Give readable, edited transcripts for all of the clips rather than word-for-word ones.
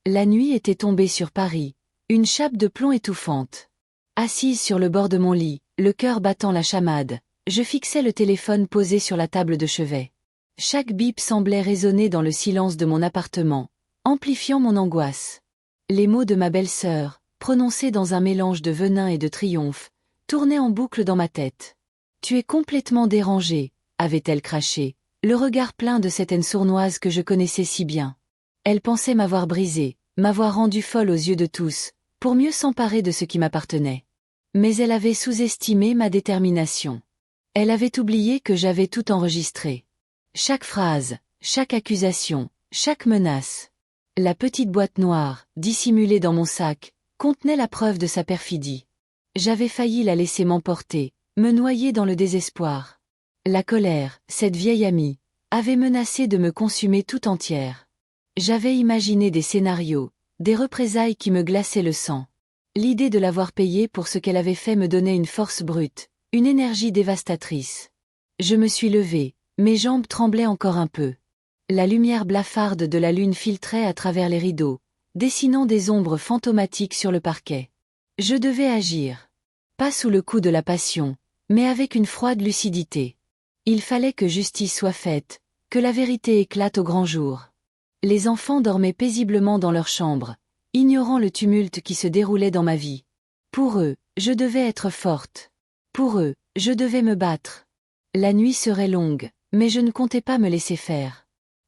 La nuit était tombée sur Paris, une chape de plomb étouffante. Assise sur le bord de mon lit, le cœur battant la chamade, je fixais le téléphone posé sur la table de chevet. Chaque bip semblait résonner dans le silence de mon appartement, amplifiant mon angoisse. Les mots de ma belle-sœur, prononcés dans un mélange de venin et de triomphe, tournaient en boucle dans ma tête. « Tu es complètement dérangé », avait-elle craché, le regard plein de cette haine sournoise que je connaissais si bien. Elle pensait m'avoir brisée, m'avoir rendue folle aux yeux de tous, pour mieux s'emparer de ce qui m'appartenait. Mais elle avait sous-estimé ma détermination. Elle avait oublié que j'avais tout enregistré. Chaque phrase, chaque accusation, chaque menace. La petite boîte noire, dissimulée dans mon sac, contenait la preuve de sa perfidie. J'avais failli la laisser m'emporter, me noyer dans le désespoir. La colère, cette vieille amie, avait menacé de me consumer tout entière. J'avais imaginé des scénarios, des représailles qui me glaçaient le sang. L'idée de l'avoir payée pour ce qu'elle avait fait me donnait une force brute, une énergie dévastatrice. Je me suis levée, mes jambes tremblaient encore un peu. La lumière blafarde de la lune filtrait à travers les rideaux, dessinant des ombres fantomatiques sur le parquet. Je devais agir. Pas sous le coup de la passion, mais avec une froide lucidité. Il fallait que justice soit faite, que la vérité éclate au grand jour. Les enfants dormaient paisiblement dans leur chambre, ignorant le tumulte qui se déroulait dans ma vie. Pour eux, je devais être forte. Pour eux, je devais me battre. La nuit serait longue, mais je ne comptais pas me laisser faire.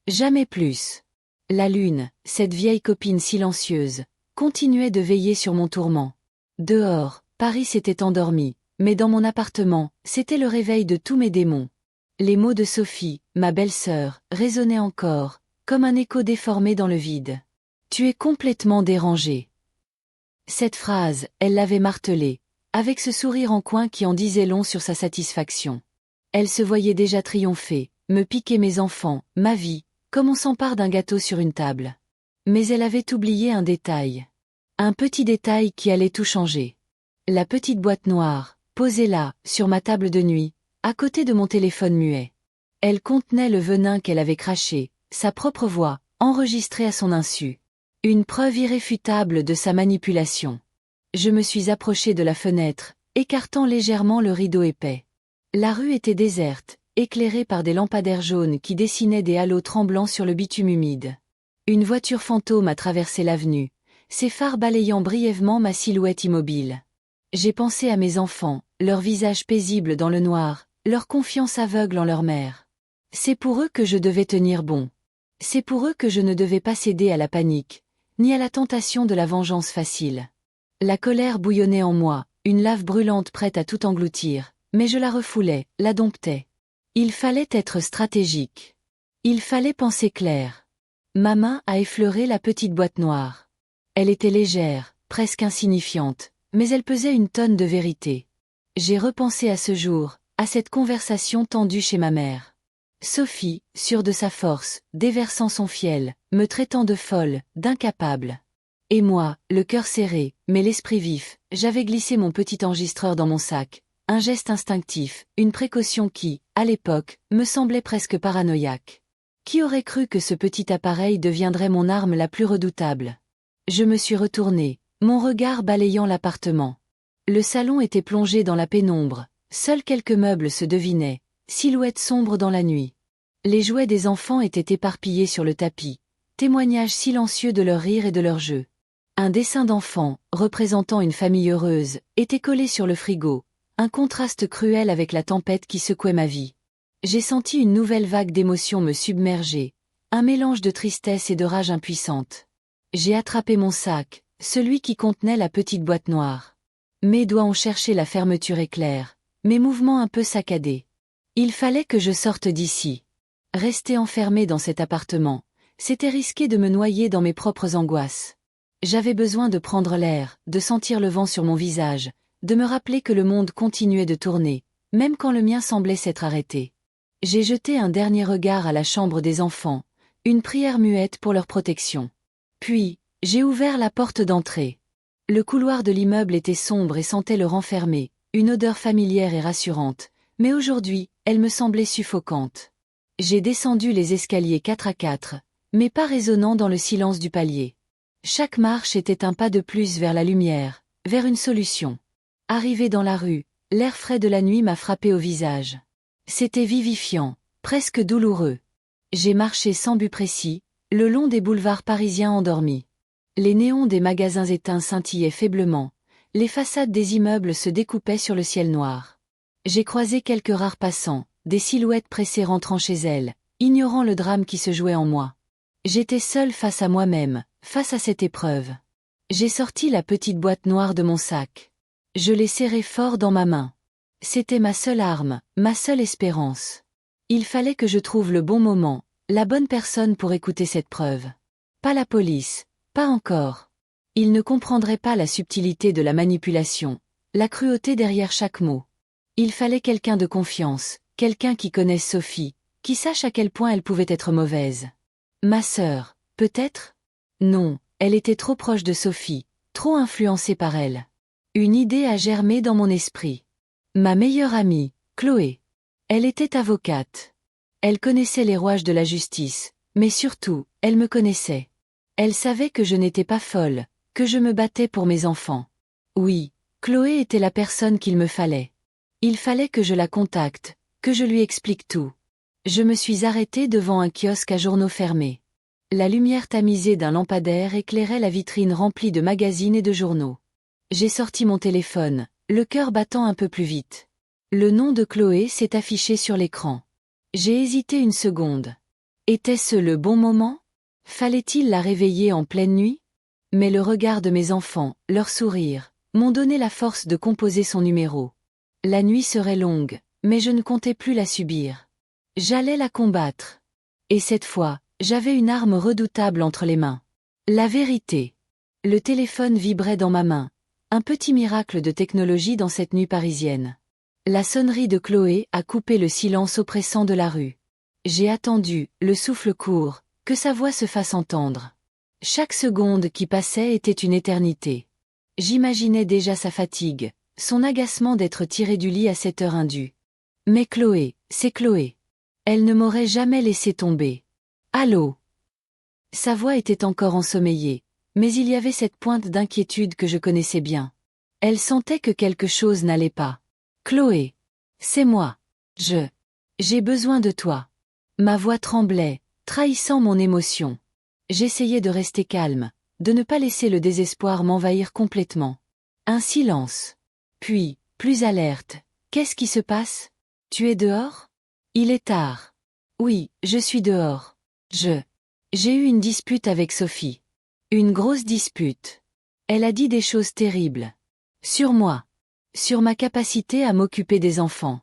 Jamais plus. La lune, cette vieille copine silencieuse, continuait de veiller sur mon tourment. Dehors, Paris s'était endormi, mais dans mon appartement, c'était le réveil de tous mes démons. Les mots de Sophie, ma belle-sœur, résonnaient encore, comme un écho déformé dans le vide. « Tu es complètement dérangé. » Cette phrase, elle l'avait martelée, avec ce sourire en coin qui en disait long sur sa satisfaction. Elle se voyait déjà triompher, me piquer mes enfants, ma vie, comme on s'empare d'un gâteau sur une table. Mais elle avait oublié un détail. Un petit détail qui allait tout changer. La petite boîte noire, posée là, sur ma table de nuit, à côté de mon téléphone muet. Elle contenait le venin qu'elle avait craché, sa propre voix, enregistrée à son insu. Une preuve irréfutable de sa manipulation. Je me suis approchée de la fenêtre, écartant légèrement le rideau épais. La rue était déserte, éclairée par des lampadaires jaunes qui dessinaient des halos tremblants sur le bitume humide. Une voiture fantôme a traversé l'avenue, ses phares balayant brièvement ma silhouette immobile. J'ai pensé à mes enfants, leur visage paisible dans le noir, leur confiance aveugle en leur mère. C'est pour eux que je devais tenir bon. C'est pour eux que je ne devais pas céder à la panique, ni à la tentation de la vengeance facile. La colère bouillonnait en moi, une lave brûlante prête à tout engloutir, mais je la refoulais, la domptais. Il fallait être stratégique. Il fallait penser clair. Ma main a effleuré la petite boîte noire. Elle était légère, presque insignifiante, mais elle pesait une tonne de vérité. J'ai repensé à ce jour, à cette conversation tendue chez ma mère. Sophie, sûre de sa force, déversant son fiel, me traitant de folle, d'incapable. Et moi, le cœur serré, mais l'esprit vif, j'avais glissé mon petit enregistreur dans mon sac, un geste instinctif, une précaution qui, à l'époque, me semblait presque paranoïaque. Qui aurait cru que ce petit appareil deviendrait mon arme la plus redoutable? Je me suis retournée, mon regard balayant l'appartement. Le salon était plongé dans la pénombre, seuls quelques meubles se devinaient, silhouettes sombres dans la nuit. Les jouets des enfants étaient éparpillés sur le tapis, témoignage silencieux de leur rire et de leur jeu. Un dessin d'enfant, représentant une famille heureuse, était collé sur le frigo, un contraste cruel avec la tempête qui secouait ma vie. J'ai senti une nouvelle vague d'émotions me submerger, un mélange de tristesse et de rage impuissante. J'ai attrapé mon sac, celui qui contenait la petite boîte noire. Mes doigts ont cherché la fermeture éclair, mes mouvements un peu saccadés. Il fallait que je sorte d'ici. Rester enfermé dans cet appartement, c'était risquer de me noyer dans mes propres angoisses. J'avais besoin de prendre l'air, de sentir le vent sur mon visage, de me rappeler que le monde continuait de tourner, même quand le mien semblait s'être arrêté. J'ai jeté un dernier regard à la chambre des enfants, une prière muette pour leur protection. Puis, j'ai ouvert la porte d'entrée. Le couloir de l'immeuble était sombre et sentait le renfermer, une odeur familière et rassurante, mais aujourd'hui, elle me semblait suffocante. J'ai descendu les escaliers 4 à 4, mes pas résonnant dans le silence du palier. Chaque marche était un pas de plus vers la lumière, vers une solution. Arrivé dans la rue, l'air frais de la nuit m'a frappé au visage. C'était vivifiant, presque douloureux. J'ai marché sans but précis, le long des boulevards parisiens endormis. Les néons des magasins éteints scintillaient faiblement, les façades des immeubles se découpaient sur le ciel noir. J'ai croisé quelques rares passants, des silhouettes pressées rentrant chez elles, ignorant le drame qui se jouait en moi. J'étais seule face à moi-même, face à cette épreuve. J'ai sorti la petite boîte noire de mon sac. Je l'ai serrée fort dans ma main. C'était ma seule arme, ma seule espérance. Il fallait que je trouve le bon moment, la bonne personne pour écouter cette preuve. Pas la police, pas encore. Ils ne comprendraient pas la subtilité de la manipulation, la cruauté derrière chaque mot. Il fallait quelqu'un de confiance, quelqu'un qui connaisse Sophie, qui sache à quel point elle pouvait être mauvaise. Ma sœur, peut-être? Non, elle était trop proche de Sophie, trop influencée par elle. Une idée a germé dans mon esprit. Ma meilleure amie, Chloé. Elle était avocate. Elle connaissait les rouages de la justice, mais surtout, elle me connaissait. Elle savait que je n'étais pas folle, que je me battais pour mes enfants. Oui, Chloé était la personne qu'il me fallait. Il fallait que je la contacte, que je lui explique tout. Je me suis arrêtée devant un kiosque à journaux fermés. La lumière tamisée d'un lampadaire éclairait la vitrine remplie de magazines et de journaux. J'ai sorti mon téléphone, le cœur battant un peu plus vite. Le nom de Chloé s'est affiché sur l'écran. J'ai hésité une seconde. Était-ce le bon moment? Fallait-il la réveiller en pleine nuit? Mais le regard de mes enfants, leur sourire, m'ont donné la force de composer son numéro. La nuit serait longue, mais je ne comptais plus la subir. J'allais la combattre. Et cette fois, j'avais une arme redoutable entre les mains. La vérité. Le téléphone vibrait dans ma main. Un petit miracle de technologie dans cette nuit parisienne. La sonnerie de Chloé a coupé le silence oppressant de la rue. J'ai attendu, le souffle court, que sa voix se fasse entendre. Chaque seconde qui passait était une éternité. J'imaginais déjà sa fatigue, son agacement d'être tirée du lit à cette heure indue. Mais Chloé, c'est Chloé. Elle ne m'aurait jamais laissé tomber. Allô? Sa voix était encore ensommeillée, mais il y avait cette pointe d'inquiétude que je connaissais bien. Elle sentait que quelque chose n'allait pas. Chloé. C'est moi. J'ai besoin de toi. Ma voix tremblait, trahissant mon émotion. J'essayais de rester calme, de ne pas laisser le désespoir m'envahir complètement. Un silence. Puis, plus alerte. Qu'est-ce qui se passe? Tu es dehors? Il est tard. Oui, je suis dehors. J'ai eu une dispute avec Sophie. Une grosse dispute. Elle a dit des choses terribles. Sur moi. Sur ma capacité à m'occuper des enfants.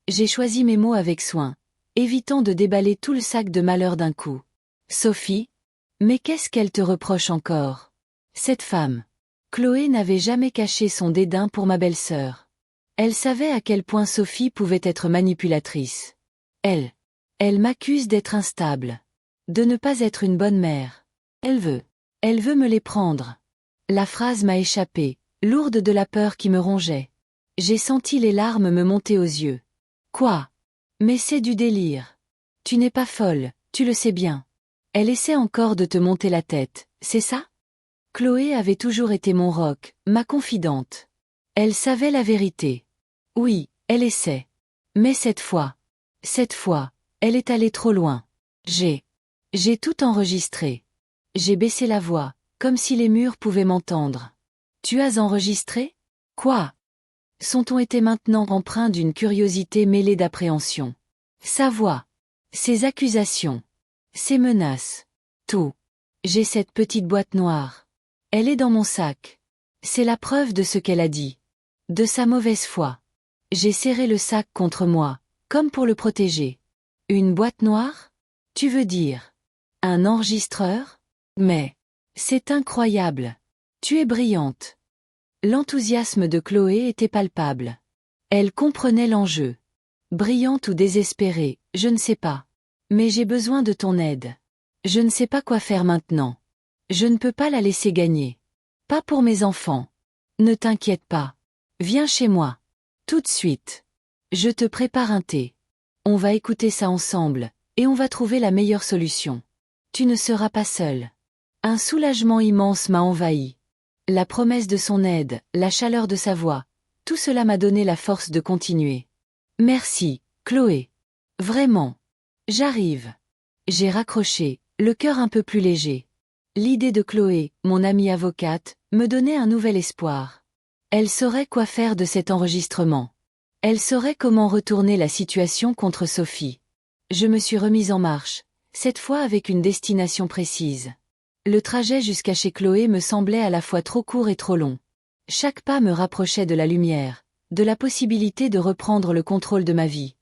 J'ai choisi mes mots avec soin, évitant de déballer tout le sac de malheur d'un coup. Sophie? Mais qu'est-ce qu'elle te reproche encore? Cette femme. Chloé n'avait jamais caché son dédain pour ma belle-sœur. Elle savait à quel point Sophie pouvait être manipulatrice. Elle m'accuse d'être instable. De ne pas être une bonne mère. Elle veut me les prendre. La phrase m'a échappé, lourde de la peur qui me rongeait. J'ai senti les larmes me monter aux yeux. Quoi? Mais c'est du délire. Tu n'es pas folle, tu le sais bien. Elle essaie encore de te monter la tête, c'est ça? Chloé avait toujours été mon roc, ma confidente. Elle savait la vérité. Oui, elle essaie. Mais cette fois, elle est allée trop loin. J'ai tout enregistré. J'ai baissé la voix, comme si les murs pouvaient m'entendre. Tu as enregistré? Quoi? Son ton était maintenant empreint d'une curiosité mêlée d'appréhension. Sa voix. Ses accusations. Ses menaces. Tout. J'ai cette petite boîte noire. Elle est dans mon sac. C'est la preuve de ce qu'elle a dit. De sa mauvaise foi. J'ai serré le sac contre moi, comme pour le protéger. Une boîte noire? Tu veux dire? Un enregistreur? Mais, c'est incroyable. Tu es brillante. L'enthousiasme de Chloé était palpable. Elle comprenait l'enjeu. Brillante ou désespérée, je ne sais pas. Mais j'ai besoin de ton aide. Je ne sais pas quoi faire maintenant. Je ne peux pas la laisser gagner. Pas pour mes enfants. Ne t'inquiète pas. Viens chez moi. Tout de suite. Je te prépare un thé. On va écouter ça ensemble, et on va trouver la meilleure solution. Tu ne seras pas seule. Un soulagement immense m'a envahi. La promesse de son aide, la chaleur de sa voix, tout cela m'a donné la force de continuer. Merci, Chloé. Vraiment. J'arrive. J'ai raccroché, le cœur un peu plus léger. L'idée de Chloé, mon amie avocate, me donnait un nouvel espoir. Elle saurait quoi faire de cet enregistrement. Elle saurait comment retourner la situation contre Sophie. Je me suis remise en marche, cette fois avec une destination précise. Le trajet jusqu'à chez Chloé me semblait à la fois trop court et trop long. Chaque pas me rapprochait de la lumière, de la possibilité de reprendre le contrôle de ma vie.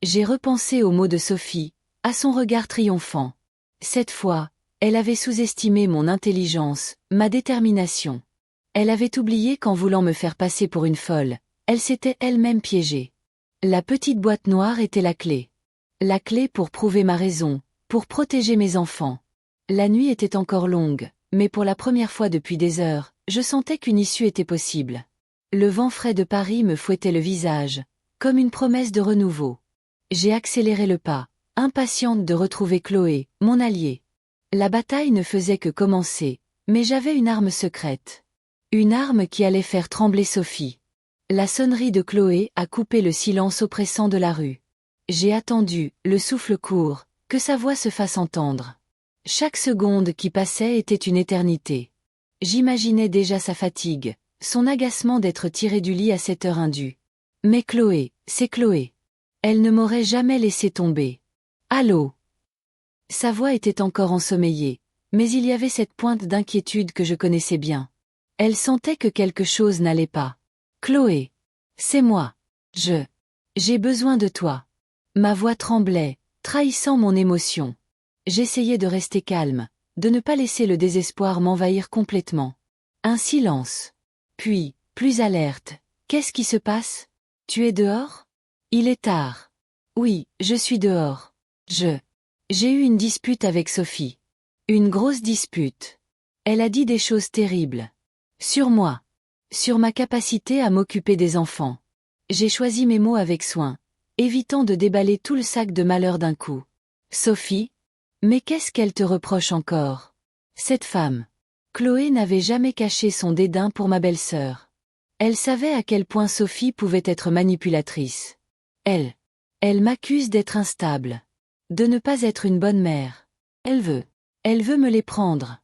J'ai repensé aux mots de Sophie, à son regard triomphant. Cette fois, elle avait sous-estimé mon intelligence, ma détermination. Elle avait oublié qu'en voulant me faire passer pour une folle, elle s'était elle-même piégée. La petite boîte noire était la clé. La clé pour prouver ma raison, pour protéger mes enfants. La nuit était encore longue, mais pour la première fois depuis des heures, je sentais qu'une issue était possible. Le vent frais de Paris me fouettait le visage, comme une promesse de renouveau. J'ai accéléré le pas, impatiente de retrouver Chloé, mon alliée. La bataille ne faisait que commencer, mais j'avais une arme secrète. Une arme qui allait faire trembler Sophie. La sonnerie de Chloé a coupé le silence oppressant de la rue. J'ai attendu, le souffle court, que sa voix se fasse entendre. Chaque seconde qui passait était une éternité. J'imaginais déjà sa fatigue, son agacement d'être tirée du lit à cette heure indue. Mais Chloé, c'est Chloé. Elle ne m'aurait jamais laissé tomber. Allô? Sa voix était encore ensommeillée, mais il y avait cette pointe d'inquiétude que je connaissais bien. Elle sentait que quelque chose n'allait pas. Chloé. C'est moi. J'ai besoin de toi. Ma voix tremblait, trahissant mon émotion. J'essayais de rester calme, de ne pas laisser le désespoir m'envahir complètement. Un silence. Puis, plus alerte. Qu'est-ce qui se passe? Tu es dehors? Il est tard. Oui, je suis dehors. J'ai eu une dispute avec Sophie. Une grosse dispute. Elle a dit des choses terribles. Sur moi. Sur ma capacité à m'occuper des enfants. J'ai choisi mes mots avec soin, évitant de déballer tout le sac de malheur d'un coup. Sophie? Mais qu'est-ce qu'elle te reproche encore? Cette femme. Chloé n'avait jamais caché son dédain pour ma belle-sœur. Elle savait à quel point Sophie pouvait être manipulatrice. Elle m'accuse d'être instable. De ne pas être une bonne mère. Elle veut me les prendre.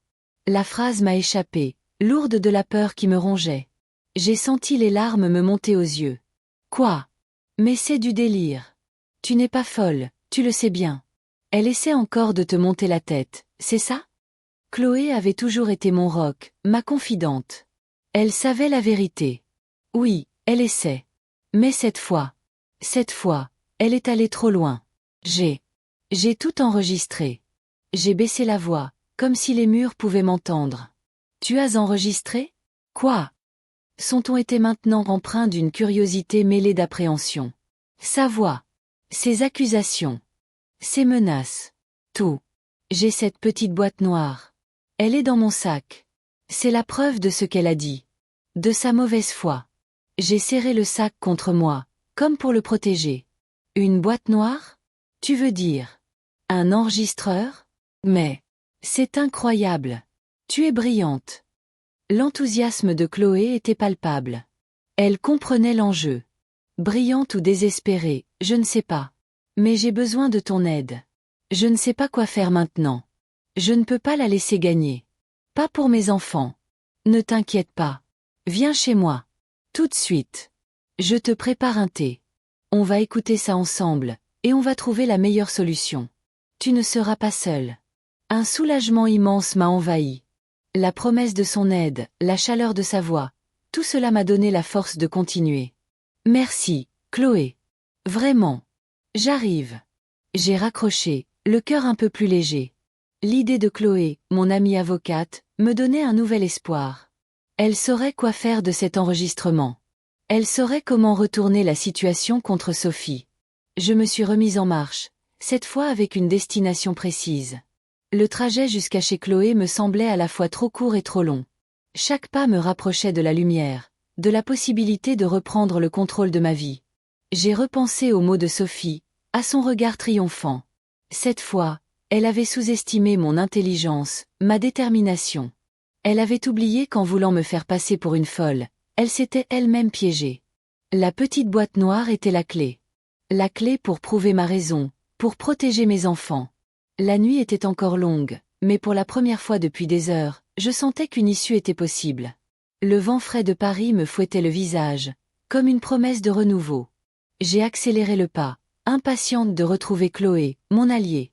La phrase m'a échappé, lourde de la peur qui me rongeait. J'ai senti les larmes me monter aux yeux. Quoi? Mais c'est du délire. Tu n'es pas folle, tu le sais bien. Elle essaie encore de te monter la tête, c'est ça? Chloé avait toujours été mon roc, ma confidente. Elle savait la vérité. Oui, elle essaie. Mais cette fois, elle est allée trop loin. J'ai tout enregistré. J'ai baissé la voix, comme si les murs pouvaient m'entendre. Tu as enregistré? Quoi? Son ton était maintenant empreint d'une curiosité mêlée d'appréhension. Sa voix. Ses accusations. Ses menaces. Tout. J'ai cette petite boîte noire. Elle est dans mon sac. C'est la preuve de ce qu'elle a dit. De sa mauvaise foi. J'ai serré le sac contre moi, comme pour le protéger. Une boîte noire? Tu veux dire? Un enregistreur? Mais, c'est incroyable. Tu es brillante. L'enthousiasme de Chloé était palpable. Elle comprenait l'enjeu. Brillante ou désespérée, je ne sais pas. Mais j'ai besoin de ton aide. Je ne sais pas quoi faire maintenant. Je ne peux pas la laisser gagner. Pas pour mes enfants. Ne t'inquiète pas. Viens chez moi. Tout de suite. Je te prépare un thé. On va écouter ça ensemble, et on va trouver la meilleure solution. Tu ne seras pas seul. Un soulagement immense m'a envahi. La promesse de son aide, la chaleur de sa voix, tout cela m'a donné la force de continuer. Merci, Chloé. Vraiment. J'arrive. J'ai raccroché, le cœur un peu plus léger. L'idée de Chloé, mon amie avocate, me donnait un nouvel espoir. Elle saurait quoi faire de cet enregistrement. Elle saurait comment retourner la situation contre Sophie. Je me suis remise en marche, cette fois avec une destination précise. Le trajet jusqu'à chez Chloé me semblait à la fois trop court et trop long. Chaque pas me rapprochait de la lumière, de la possibilité de reprendre le contrôle de ma vie. J'ai repensé aux mots de Sophie, à son regard triomphant. Cette fois, Elle avait sous-estimé mon intelligence, ma détermination. Elle avait oublié qu'en voulant me faire passer pour une folle, elle s'était elle-même piégée. La petite boîte noire était la clé. La clé pour prouver ma raison, pour protéger mes enfants. La nuit était encore longue, mais pour la première fois depuis des heures, je sentais qu'une issue était possible. Le vent frais de Paris me fouettait le visage, comme une promesse de renouveau. J'ai accéléré le pas, impatiente de retrouver Chloé, mon alliée.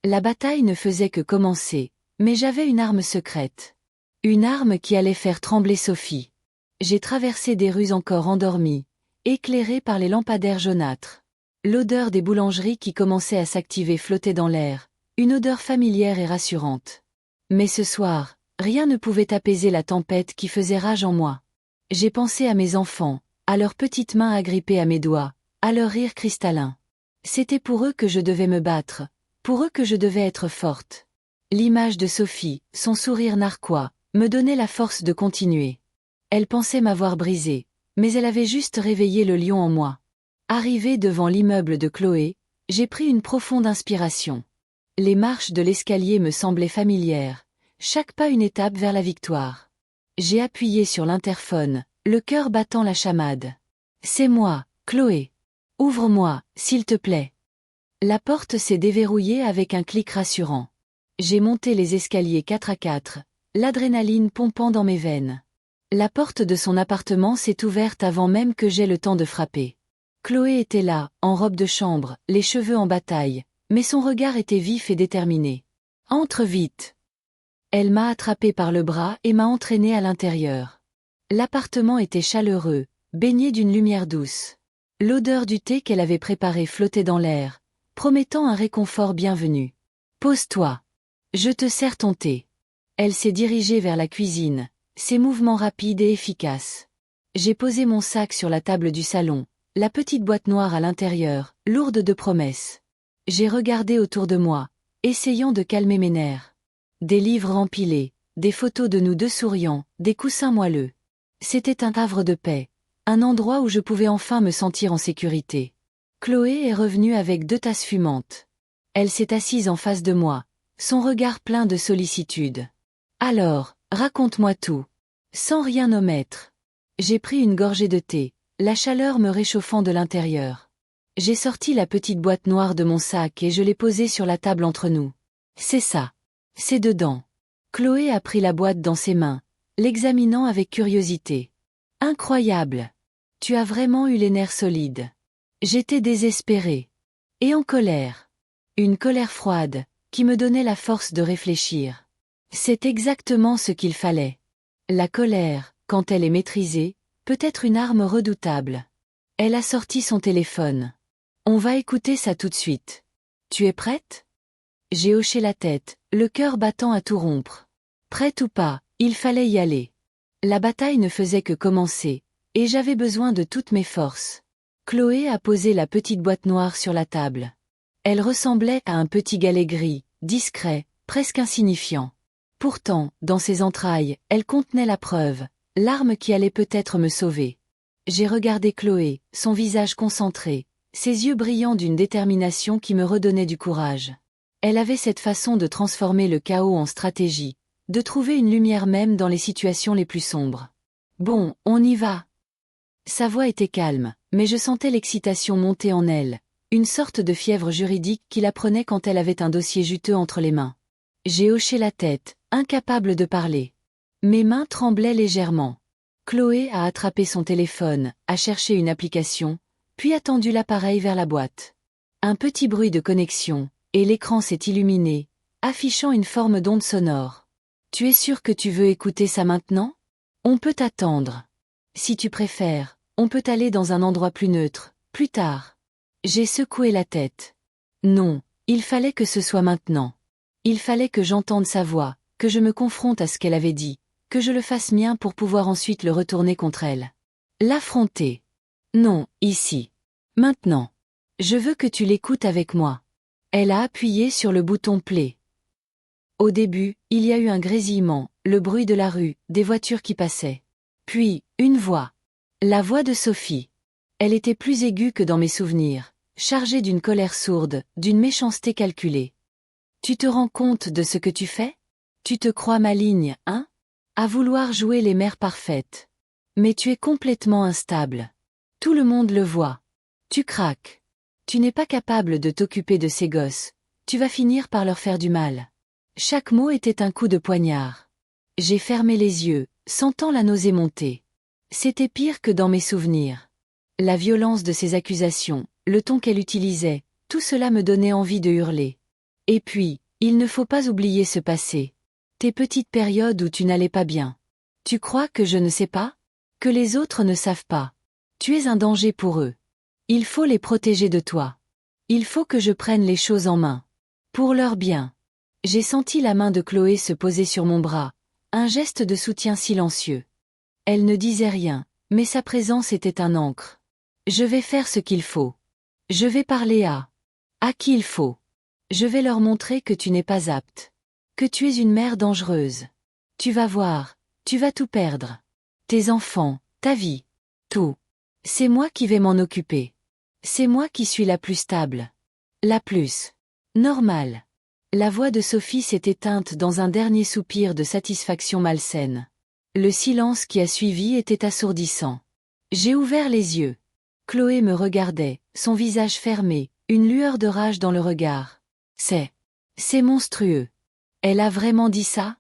La bataille ne faisait que commencer, mais j'avais une arme secrète. Une arme qui allait faire trembler Sophie. J'ai traversé des rues encore endormies, éclairées par les lampadaires jaunâtres. L'odeur des boulangeries qui commençait à s'activer flottait dans l'air, une odeur familière et rassurante. Mais ce soir, rien ne pouvait apaiser la tempête qui faisait rage en moi. J'ai pensé à mes enfants, à leurs petites mains agrippées à mes doigts, à leur rire cristallin. C'était pour eux que je devais me battre, pour eux que je devais être forte. L'image de Sophie, son sourire narquois, me donnait la force de continuer. Elle pensait m'avoir brisée, mais elle avait juste réveillé le lion en moi. Arrivée devant l'immeuble de Chloé, j'ai pris une profonde inspiration. Les marches de l'escalier me semblaient familières, chaque pas une étape vers la victoire. J'ai appuyé sur l'interphone, le cœur battant la chamade. « C'est moi, Chloé. Ouvre-moi, s'il te plaît. » La porte s'est déverrouillée avec un clic rassurant. J'ai monté les escaliers 4 à 4, l'adrénaline pompant dans mes veines. La porte de son appartement s'est ouverte avant même que j'aie le temps de frapper. Chloé était là, en robe de chambre, les cheveux en bataille, mais son regard était vif et déterminé. « Entre vite !» Elle m'a attrapé par le bras et m'a entraîné à l'intérieur. L'appartement était chaleureux, baigné d'une lumière douce. L'odeur du thé qu'elle avait préparé flottait dans l'air, promettant un réconfort bienvenu. « Pose-toi. Je te sers ton thé. » Elle s'est dirigée vers la cuisine, ses mouvements rapides et efficaces. J'ai posé mon sac sur la table du salon, la petite boîte noire à l'intérieur, lourde de promesses. J'ai regardé autour de moi, essayant de calmer mes nerfs. Des livres empilés, des photos de nous deux souriants, des coussins moelleux. C'était un havre de paix, un endroit où je pouvais enfin me sentir en sécurité. Chloé est revenue avec 2 tasses fumantes. Elle s'est assise en face de moi, son regard plein de sollicitude. « Alors, raconte-moi tout. » Sans rien omettre. J'ai pris une gorgée de thé, la chaleur me réchauffant de l'intérieur. J'ai sorti la petite boîte noire de mon sac et je l'ai posée sur la table entre nous. « C'est ça. C'est dedans. » Chloé a pris la boîte dans ses mains, l'examinant avec curiosité. « Incroyable. Tu as vraiment eu les nerfs solides. » J'étais désespérée. Et en colère. Une colère froide, qui me donnait la force de réfléchir. C'est exactement ce qu'il fallait. La colère, quand elle est maîtrisée, peut être une arme redoutable. Elle a sorti son téléphone. On va écouter ça tout de suite. Tu es prête ? J'ai hoché la tête, le cœur battant à tout rompre. Prête ou pas, il fallait y aller. La bataille ne faisait que commencer, et j'avais besoin de toutes mes forces. Chloé a posé la petite boîte noire sur la table. Elle ressemblait à un petit galet gris, discret, presque insignifiant. Pourtant, dans ses entrailles, elle contenait la preuve, l'arme qui allait peut-être me sauver. J'ai regardé Chloé, son visage concentré, ses yeux brillants d'une détermination qui me redonnait du courage. Elle avait cette façon de transformer le chaos en stratégie, de trouver une lumière même dans les situations les plus sombres. « Bon, on y va !» Sa voix était calme, mais je sentais l'excitation monter en elle, une sorte de fièvre juridique qui la prenait quand elle avait un dossier juteux entre les mains. J'ai hoché la tête, incapable de parler. Mes mains tremblaient légèrement. Chloé a attrapé son téléphone, a cherché une application, puis a tendu l'appareil vers la boîte. Un petit bruit de connexion, et l'écran s'est illuminé, affichant une forme d'onde sonore. « Tu es sûr que tu veux écouter ça maintenant ? On peut attendre. Si tu préfères, on peut aller dans un endroit plus neutre, plus tard. » J'ai secoué la tête. Non, il fallait que ce soit maintenant. Il fallait que j'entende sa voix, que je me confronte à ce qu'elle avait dit, que je le fasse mien pour pouvoir ensuite le retourner contre elle. L'affronter. Non, ici. Maintenant. Je veux que tu l'écoutes avec moi. Elle a appuyé sur le bouton play. Au début, il y a eu un grésillement, le bruit de la rue, des voitures qui passaient. Puis, une voix. La voix de Sophie. Elle était plus aiguë que dans mes souvenirs, chargée d'une colère sourde, d'une méchanceté calculée. « Tu te rends compte de ce que tu fais? Tu te crois maligne, hein? À vouloir jouer les mères parfaites. Mais tu es complètement instable. Tout le monde le voit. Tu craques. Tu n'es pas capable de t'occuper de ces gosses. Tu vas finir par leur faire du mal. Chaque mot était un coup de poignard. J'ai fermé les yeux, sentant la nausée monter. C'était pire que dans mes souvenirs. La violence de ses accusations, le ton qu'elle utilisait, tout cela me donnait envie de hurler. Et puis, il ne faut pas oublier ce passé. Tes petites périodes où tu n'allais pas bien. Tu crois que je ne sais pas? Que les autres ne savent pas? Tu es un danger pour eux. Il faut les protéger de toi. Il faut que je prenne les choses en main. Pour leur bien. J'ai senti la main de Chloé se poser sur mon bras, un geste de soutien silencieux. Elle ne disait rien, mais sa présence était un ancre. Je vais faire ce qu'il faut. Je vais parler à qui il faut. Je vais leur montrer que tu n'es pas apte. Que tu es une mère dangereuse. Tu vas voir, tu vas tout perdre. Tes enfants, ta vie, tout. C'est moi qui vais m'en occuper. C'est moi qui suis la plus stable. La plus normale. La voix de Sophie s'est éteinte dans un dernier soupir de satisfaction malsaine. Le silence qui a suivi était assourdissant. J'ai ouvert les yeux. Chloé me regardait, son visage fermé, une lueur de rage dans le regard. C'est monstrueux. Elle a vraiment dit ça?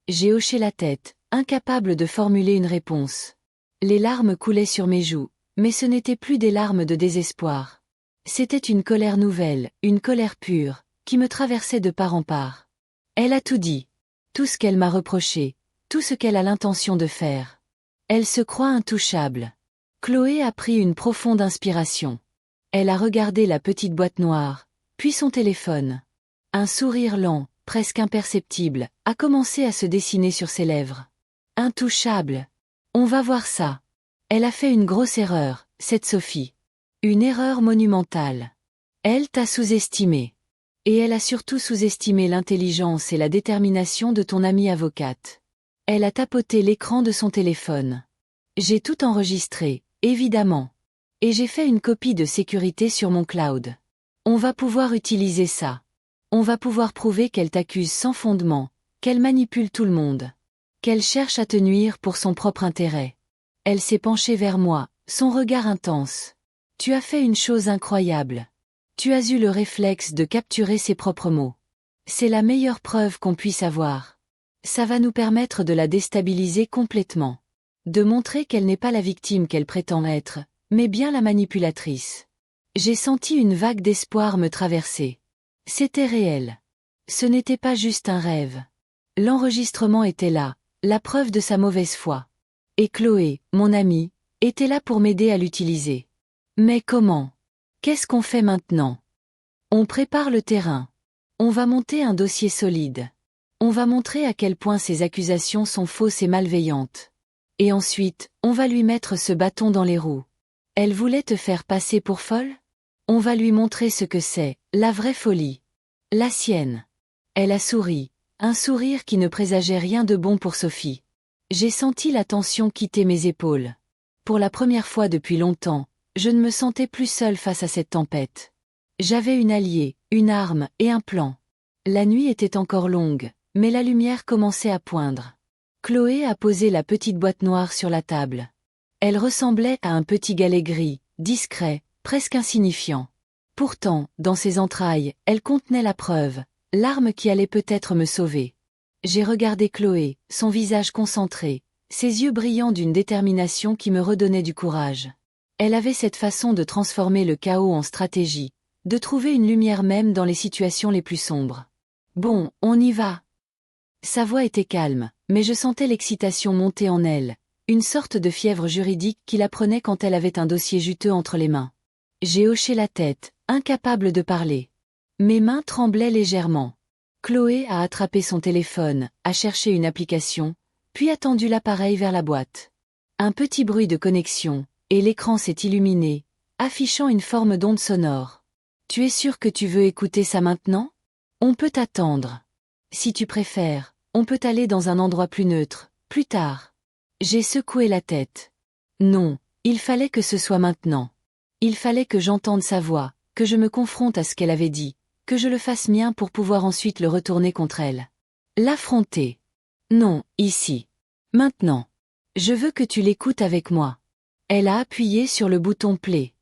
J'ai hoché la tête, incapable de formuler une réponse. Les larmes coulaient sur mes joues, mais ce n'étaient plus des larmes de désespoir. C'était une colère nouvelle, une colère pure, qui me traversait de part en part. Elle a tout dit. Tout ce qu'elle m'a reproché, tout ce qu'elle a l'intention de faire. Elle se croit intouchable. Chloé a pris une profonde inspiration. Elle a regardé la petite boîte noire, puis son téléphone. Un sourire lent, presque imperceptible, a commencé à se dessiner sur ses lèvres. Intouchable. On va voir ça. Elle a fait une grosse erreur, cette Sophie. Une erreur monumentale. Elle t'a sous-estimé. Et elle a surtout sous-estimé l'intelligence et la détermination de ton amie avocate. Elle a tapoté l'écran de son téléphone. J'ai tout enregistré, évidemment. Et j'ai fait une copie de sécurité sur mon cloud. On va pouvoir utiliser ça. On va pouvoir prouver qu'elle t'accuse sans fondement, qu'elle manipule tout le monde. Qu'elle cherche à te nuire pour son propre intérêt. Elle s'est penchée vers moi, son regard intense. Tu as fait une chose incroyable. Tu as eu le réflexe de capturer ses propres mots. C'est la meilleure preuve qu'on puisse avoir. Ça va nous permettre de la déstabiliser complètement. De montrer qu'elle n'est pas la victime qu'elle prétend être, mais bien la manipulatrice. J'ai senti une vague d'espoir me traverser. C'était réel. Ce n'était pas juste un rêve. L'enregistrement était là, la preuve de sa mauvaise foi. Et Chloé, mon amie, était là pour m'aider à l'utiliser. Mais comment? Qu'est-ce qu'on fait maintenant? On prépare le terrain. On va monter un dossier solide. On va montrer à quel point ces accusations sont fausses et malveillantes. Et ensuite, on va lui mettre ce bâton dans les roues. Elle voulait te faire passer pour folle? On va lui montrer ce que c'est, la vraie folie. La sienne. Elle a souri, un sourire qui ne présageait rien de bon pour Sophie. J'ai senti la tension quitter mes épaules. Pour la première fois depuis longtemps, je ne me sentais plus seule face à cette tempête. J'avais une alliée, une arme et un plan. La nuit était encore longue, mais la lumière commençait à poindre. Chloé a posé la petite boîte noire sur la table. Elle ressemblait à un petit galet gris, discret, presque insignifiant. Pourtant, dans ses entrailles, elle contenait la preuve, l'arme qui allait peut-être me sauver. J'ai regardé Chloé, son visage concentré, ses yeux brillants d'une détermination qui me redonnait du courage. Elle avait cette façon de transformer le chaos en stratégie, de trouver une lumière même dans les situations les plus sombres. Bon, on y va. Sa voix était calme, mais je sentais l'excitation monter en elle, une sorte de fièvre juridique qui la prenait quand elle avait un dossier juteux entre les mains. J'ai hoché la tête, incapable de parler. Mes mains tremblaient légèrement. Chloé a attrapé son téléphone, a cherché une application, puis a tendu l'appareil vers la boîte. Un petit bruit de connexion, et l'écran s'est illuminé, affichant une forme d'onde sonore. Tu es sûr que tu veux écouter ça maintenant? On peut attendre. Si tu préfères, on peut aller dans un endroit plus neutre, plus tard. J'ai secoué la tête. Non, il fallait que ce soit maintenant. Il fallait que j'entende sa voix, que je me confronte à ce qu'elle avait dit, que je le fasse mien pour pouvoir ensuite le retourner contre elle. L'affronter. Non, ici. Maintenant. Je veux que tu l'écoutes avec moi. Elle a appuyé sur le bouton play.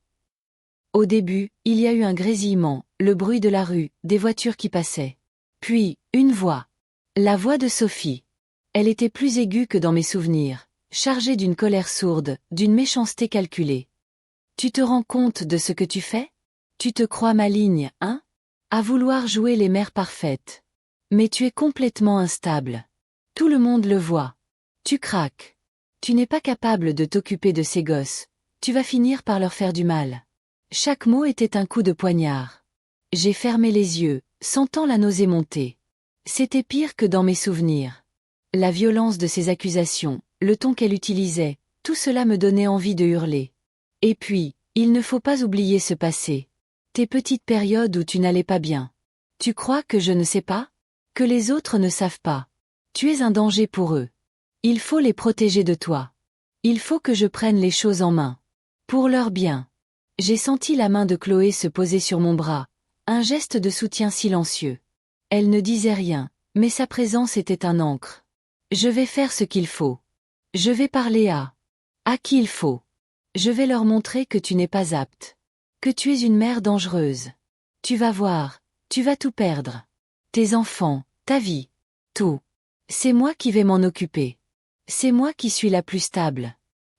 Au début, il y a eu un grésillement, le bruit de la rue, des voitures qui passaient. Puis, une voix. La voix de Sophie. Elle était plus aiguë que dans mes souvenirs, chargée d'une colère sourde, d'une méchanceté calculée. Tu te rends compte de ce que tu fais? Tu te crois maligne, hein? À vouloir jouer les mères parfaites. Mais tu es complètement instable. Tout le monde le voit. Tu craques. Tu n'es pas capable de t'occuper de ces gosses. Tu vas finir par leur faire du mal. Chaque mot était un coup de poignard. J'ai fermé les yeux, sentant la nausée monter. C'était pire que dans mes souvenirs. La violence de ses accusations, le ton qu'elle utilisait, tout cela me donnait envie de hurler. Et puis, il ne faut pas oublier ce passé. Tes petites périodes où tu n'allais pas bien. Tu crois que je ne sais pas? Que les autres ne savent pas? Tu es un danger pour eux. Il faut les protéger de toi. Il faut que je prenne les choses en main. Pour leur bien. J'ai senti la main de Chloé se poser sur mon bras, un geste de soutien silencieux. Elle ne disait rien, mais sa présence était un ancre. Je vais faire ce qu'il faut. Je vais parler à qui il faut. Je vais leur montrer que tu n'es pas apte. Que tu es une mère dangereuse. Tu vas voir, tu vas tout perdre. Tes enfants, ta vie, tout. C'est moi qui vais m'en occuper. C'est moi qui suis la plus stable.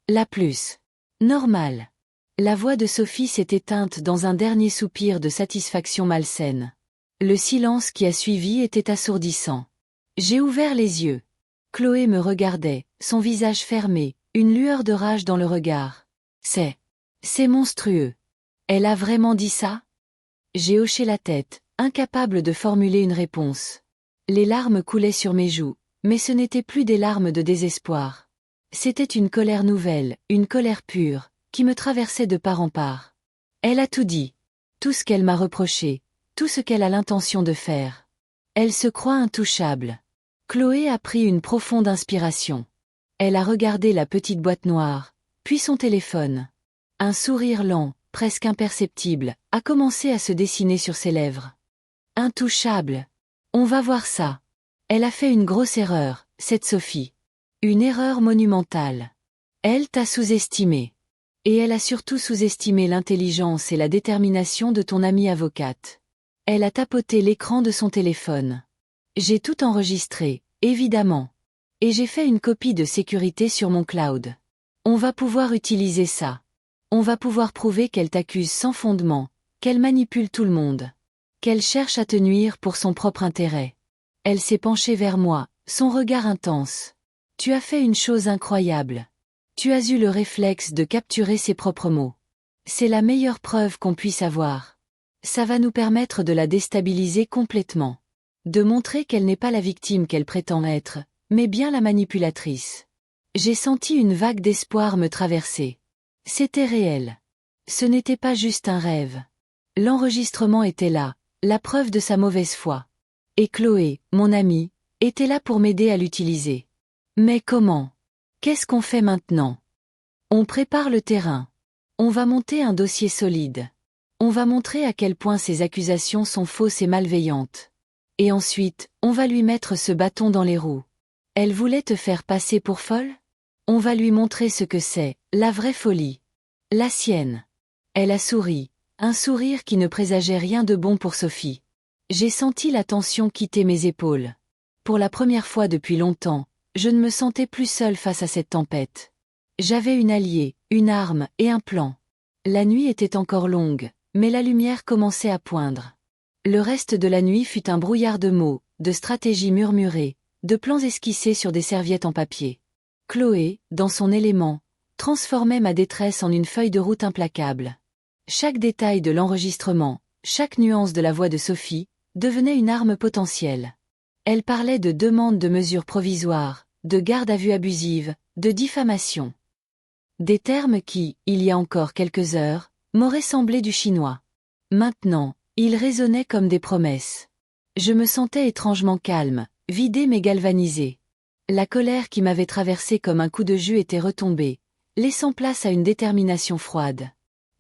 La plus normale. La voix de Sophie s'est éteinte dans un dernier soupir de satisfaction malsaine. Le silence qui a suivi était assourdissant. J'ai ouvert les yeux. Chloé me regardait, son visage fermé, une lueur de rage dans le regard. C'est monstrueux. Elle a vraiment dit ça? J'ai hoché la tête, incapable de formuler une réponse. Les larmes coulaient sur mes joues, mais ce n'étaient plus des larmes de désespoir. C'était une colère nouvelle, une colère pure, qui me traversait de part en part. Elle a tout dit. Tout ce qu'elle m'a reproché, tout ce qu'elle a l'intention de faire. Elle se croit intouchable. Chloé a pris une profonde inspiration. Elle a regardé la petite boîte noire, puis son téléphone. Un sourire lent, presque imperceptible, a commencé à se dessiner sur ses lèvres. Intouchable. On va voir ça. Elle a fait une grosse erreur, cette Sophie. Une erreur monumentale. Elle t'a sous-estimé. Et elle a surtout sous-estimé l'intelligence et la détermination de ton amie avocate. Elle a tapoté l'écran de son téléphone. J'ai tout enregistré, évidemment. Et j'ai fait une copie de sécurité sur mon cloud. On va pouvoir utiliser ça. On va pouvoir prouver qu'elle t'accuse sans fondement, qu'elle manipule tout le monde. Qu'elle cherche à te nuire pour son propre intérêt. Elle s'est penchée vers moi, son regard intense. Tu as fait une chose incroyable. Tu as eu le réflexe de capturer ses propres mots. C'est la meilleure preuve qu'on puisse avoir. Ça va nous permettre de la déstabiliser complètement. De montrer qu'elle n'est pas la victime qu'elle prétend être, mais bien la manipulatrice. J'ai senti une vague d'espoir me traverser. C'était réel. Ce n'était pas juste un rêve. L'enregistrement était là, la preuve de sa mauvaise foi. Et Chloé, mon amie, était là pour m'aider à l'utiliser. Mais comment? Qu'est-ce qu'on fait maintenant? On prépare le terrain. On va monter un dossier solide. On va montrer à quel point ces accusations sont fausses et malveillantes. Et ensuite, on va lui mettre ce bâton dans les roues. Elle voulait te faire passer pour folle? On va lui montrer ce que c'est, la vraie folie. La sienne. Elle a souri, un sourire qui ne présageait rien de bon pour Sophie. J'ai senti la tension quitter mes épaules. Pour la première fois depuis longtemps, je ne me sentais plus seule face à cette tempête. J'avais une alliée, une arme et un plan. La nuit était encore longue, mais la lumière commençait à poindre. Le reste de la nuit fut un brouillard de mots, de stratégies murmurées, de plans esquissés sur des serviettes en papier. Chloé, dans son élément, transformait ma détresse en une feuille de route implacable. Chaque détail de l'enregistrement, chaque nuance de la voix de Sophie, devenait une arme potentielle. Elle parlait de demande de mesures provisoires, de garde à vue abusive, de diffamation. Des termes qui, il y a encore quelques heures, m'auraient semblé du chinois. Maintenant, ils résonnaient comme des promesses. Je me sentais étrangement calme, vidée mais galvanisée. La colère qui m'avait traversée comme un coup de jus était retombée, laissant place à une détermination froide.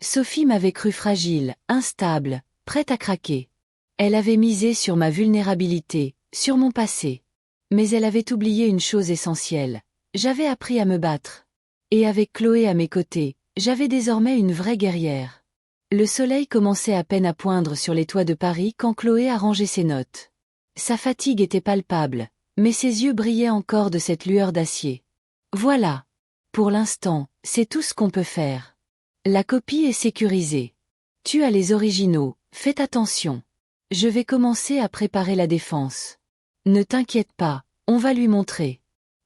Sophie m'avait cru fragile, instable, prête à craquer. Elle avait misé sur ma vulnérabilité, sur mon passé. Mais elle avait oublié une chose essentielle. J'avais appris à me battre. Et avec Chloé à mes côtés, j'avais désormais une vraie guerrière. Le soleil commençait à peine à poindre sur les toits de Paris quand Chloé a rangé ses notes. Sa fatigue était palpable, mais ses yeux brillaient encore de cette lueur d'acier. Voilà. Pour l'instant, c'est tout ce qu'on peut faire. La copie est sécurisée. Tu as les originaux, faites attention. Je vais commencer à préparer la défense. Ne t'inquiète pas, on va lui montrer.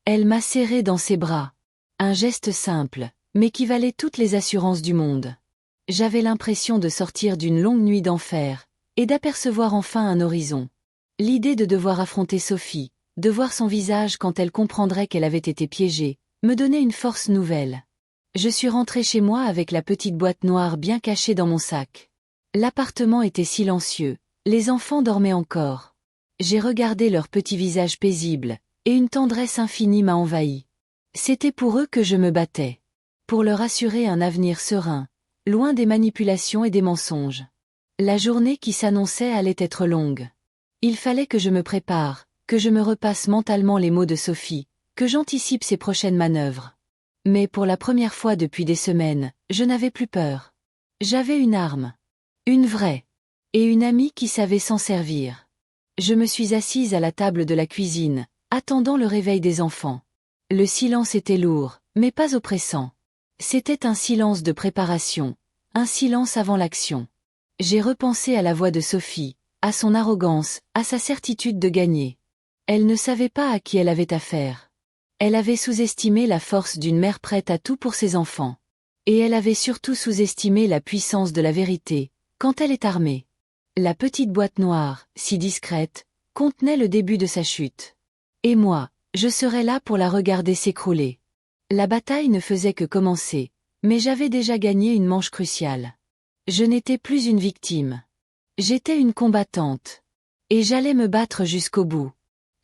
Elle m'a serré dans ses bras. Un geste simple, mais qui valait toutes les assurances du monde. J'avais l'impression de sortir d'une longue nuit d'enfer, et d'apercevoir enfin un horizon. L'idée de devoir affronter Sophie, de voir son visage quand elle comprendrait qu'elle avait été piégée, me donnait une force nouvelle. Je suis rentrée chez moi avec la petite boîte noire bien cachée dans mon sac. L'appartement était silencieux, les enfants dormaient encore. J'ai regardé leurs petits visages paisibles, et une tendresse infinie m'a envahi. C'était pour eux que je me battais. Pour leur assurer un avenir serein, loin des manipulations et des mensonges. La journée qui s'annonçait allait être longue. Il fallait que je me prépare, que je me repasse mentalement les mots de Sophie, que j'anticipe ses prochaines manœuvres. Mais pour la première fois depuis des semaines, je n'avais plus peur. J'avais une arme. Une vraie. Et une amie qui savait s'en servir. Je me suis assise à la table de la cuisine, attendant le réveil des enfants. Le silence était lourd, mais pas oppressant. C'était un silence de préparation, un silence avant l'action. J'ai repensé à la voix de Sophie, à son arrogance, à sa certitude de gagner. Elle ne savait pas à qui elle avait affaire. Elle avait sous-estimé la force d'une mère prête à tout pour ses enfants. Et elle avait surtout sous-estimé la puissance de la vérité, quand elle est armée. La petite boîte noire, si discrète, contenait le début de sa chute. Et moi, je serais là pour la regarder s'écrouler. La bataille ne faisait que commencer, mais j'avais déjà gagné une manche cruciale. Je n'étais plus une victime. J'étais une combattante. Et j'allais me battre jusqu'au bout.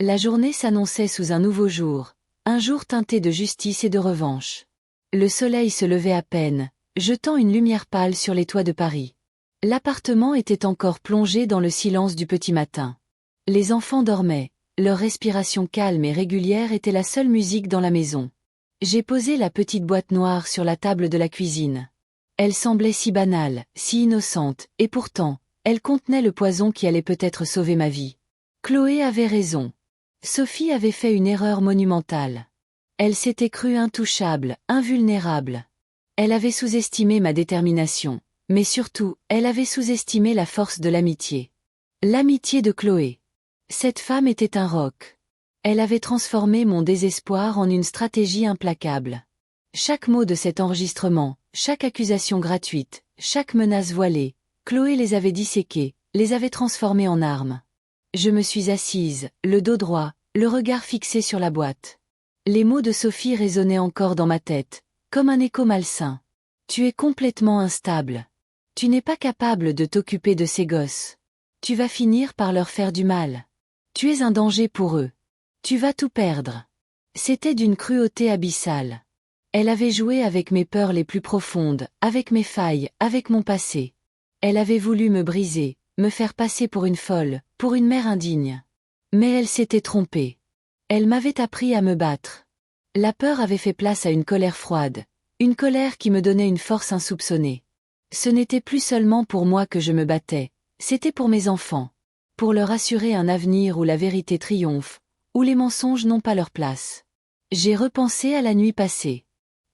La journée s'annonçait sous un nouveau jour, un jour teinté de justice et de revanche. Le soleil se levait à peine, jetant une lumière pâle sur les toits de Paris. L'appartement était encore plongé dans le silence du petit matin. Les enfants dormaient, leur respiration calme et régulière était la seule musique dans la maison. J'ai posé la petite boîte noire sur la table de la cuisine. Elle semblait si banale, si innocente, et pourtant, elle contenait le poison qui allait peut-être sauver ma vie. Chloé avait raison. Sophie avait fait une erreur monumentale. Elle s'était crue intouchable, invulnérable. Elle avait sous-estimé ma détermination, mais surtout, elle avait sous-estimé la force de l'amitié. L'amitié de Chloé. Cette femme était un roc. Elle avait transformé mon désespoir en une stratégie implacable. Chaque mot de cet enregistrement, chaque accusation gratuite, chaque menace voilée, Chloé les avait disséquées, les avait transformées en armes. Je me suis assise, le dos droit, le regard fixé sur la boîte. Les mots de Sophie résonnaient encore dans ma tête, comme un écho malsain. Tu es complètement instable. Tu n'es pas capable de t'occuper de ces gosses. Tu vas finir par leur faire du mal. Tu es un danger pour eux. Tu vas tout perdre. C'était d'une cruauté abyssale. Elle avait joué avec mes peurs les plus profondes, avec mes failles, avec mon passé. Elle avait voulu me briser, me faire passer pour une folle, pour une mère indigne. Mais elle s'était trompée. Elle m'avait appris à me battre. La peur avait fait place à une colère froide, une colère qui me donnait une force insoupçonnée. Ce n'était plus seulement pour moi que je me battais, c'était pour mes enfants. Pour leur assurer un avenir où la vérité triomphe, où les mensonges n'ont pas leur place. J'ai repensé à la nuit passée.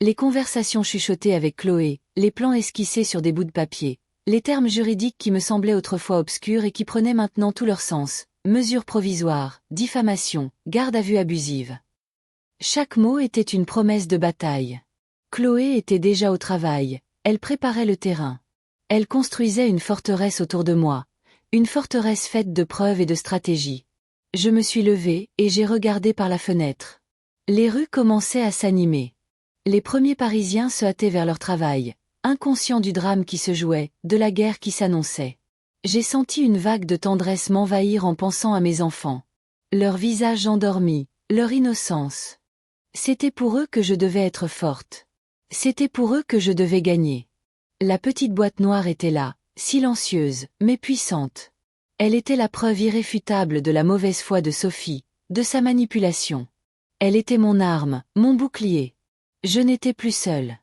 Les conversations chuchotées avec Chloé, les plans esquissés sur des bouts de papier, les termes juridiques qui me semblaient autrefois obscurs et qui prenaient maintenant tout leur sens, mesures provisoires, diffamation, garde à vue abusive. Chaque mot était une promesse de bataille. Chloé était déjà au travail, elle préparait le terrain. Elle construisait une forteresse autour de moi, une forteresse faite de preuves et de stratégies. Je me suis levée et j'ai regardé par la fenêtre. Les rues commençaient à s'animer. Les premiers Parisiens se hâtaient vers leur travail, inconscients du drame qui se jouait, de la guerre qui s'annonçait. J'ai senti une vague de tendresse m'envahir en pensant à mes enfants. Leurs visages endormis, leur innocence. C'était pour eux que je devais être forte. C'était pour eux que je devais gagner. La petite boîte noire était là, silencieuse, mais puissante. Elle était la preuve irréfutable de la mauvaise foi de Sophie, de sa manipulation. Elle était mon arme, mon bouclier. Je n'étais plus seule.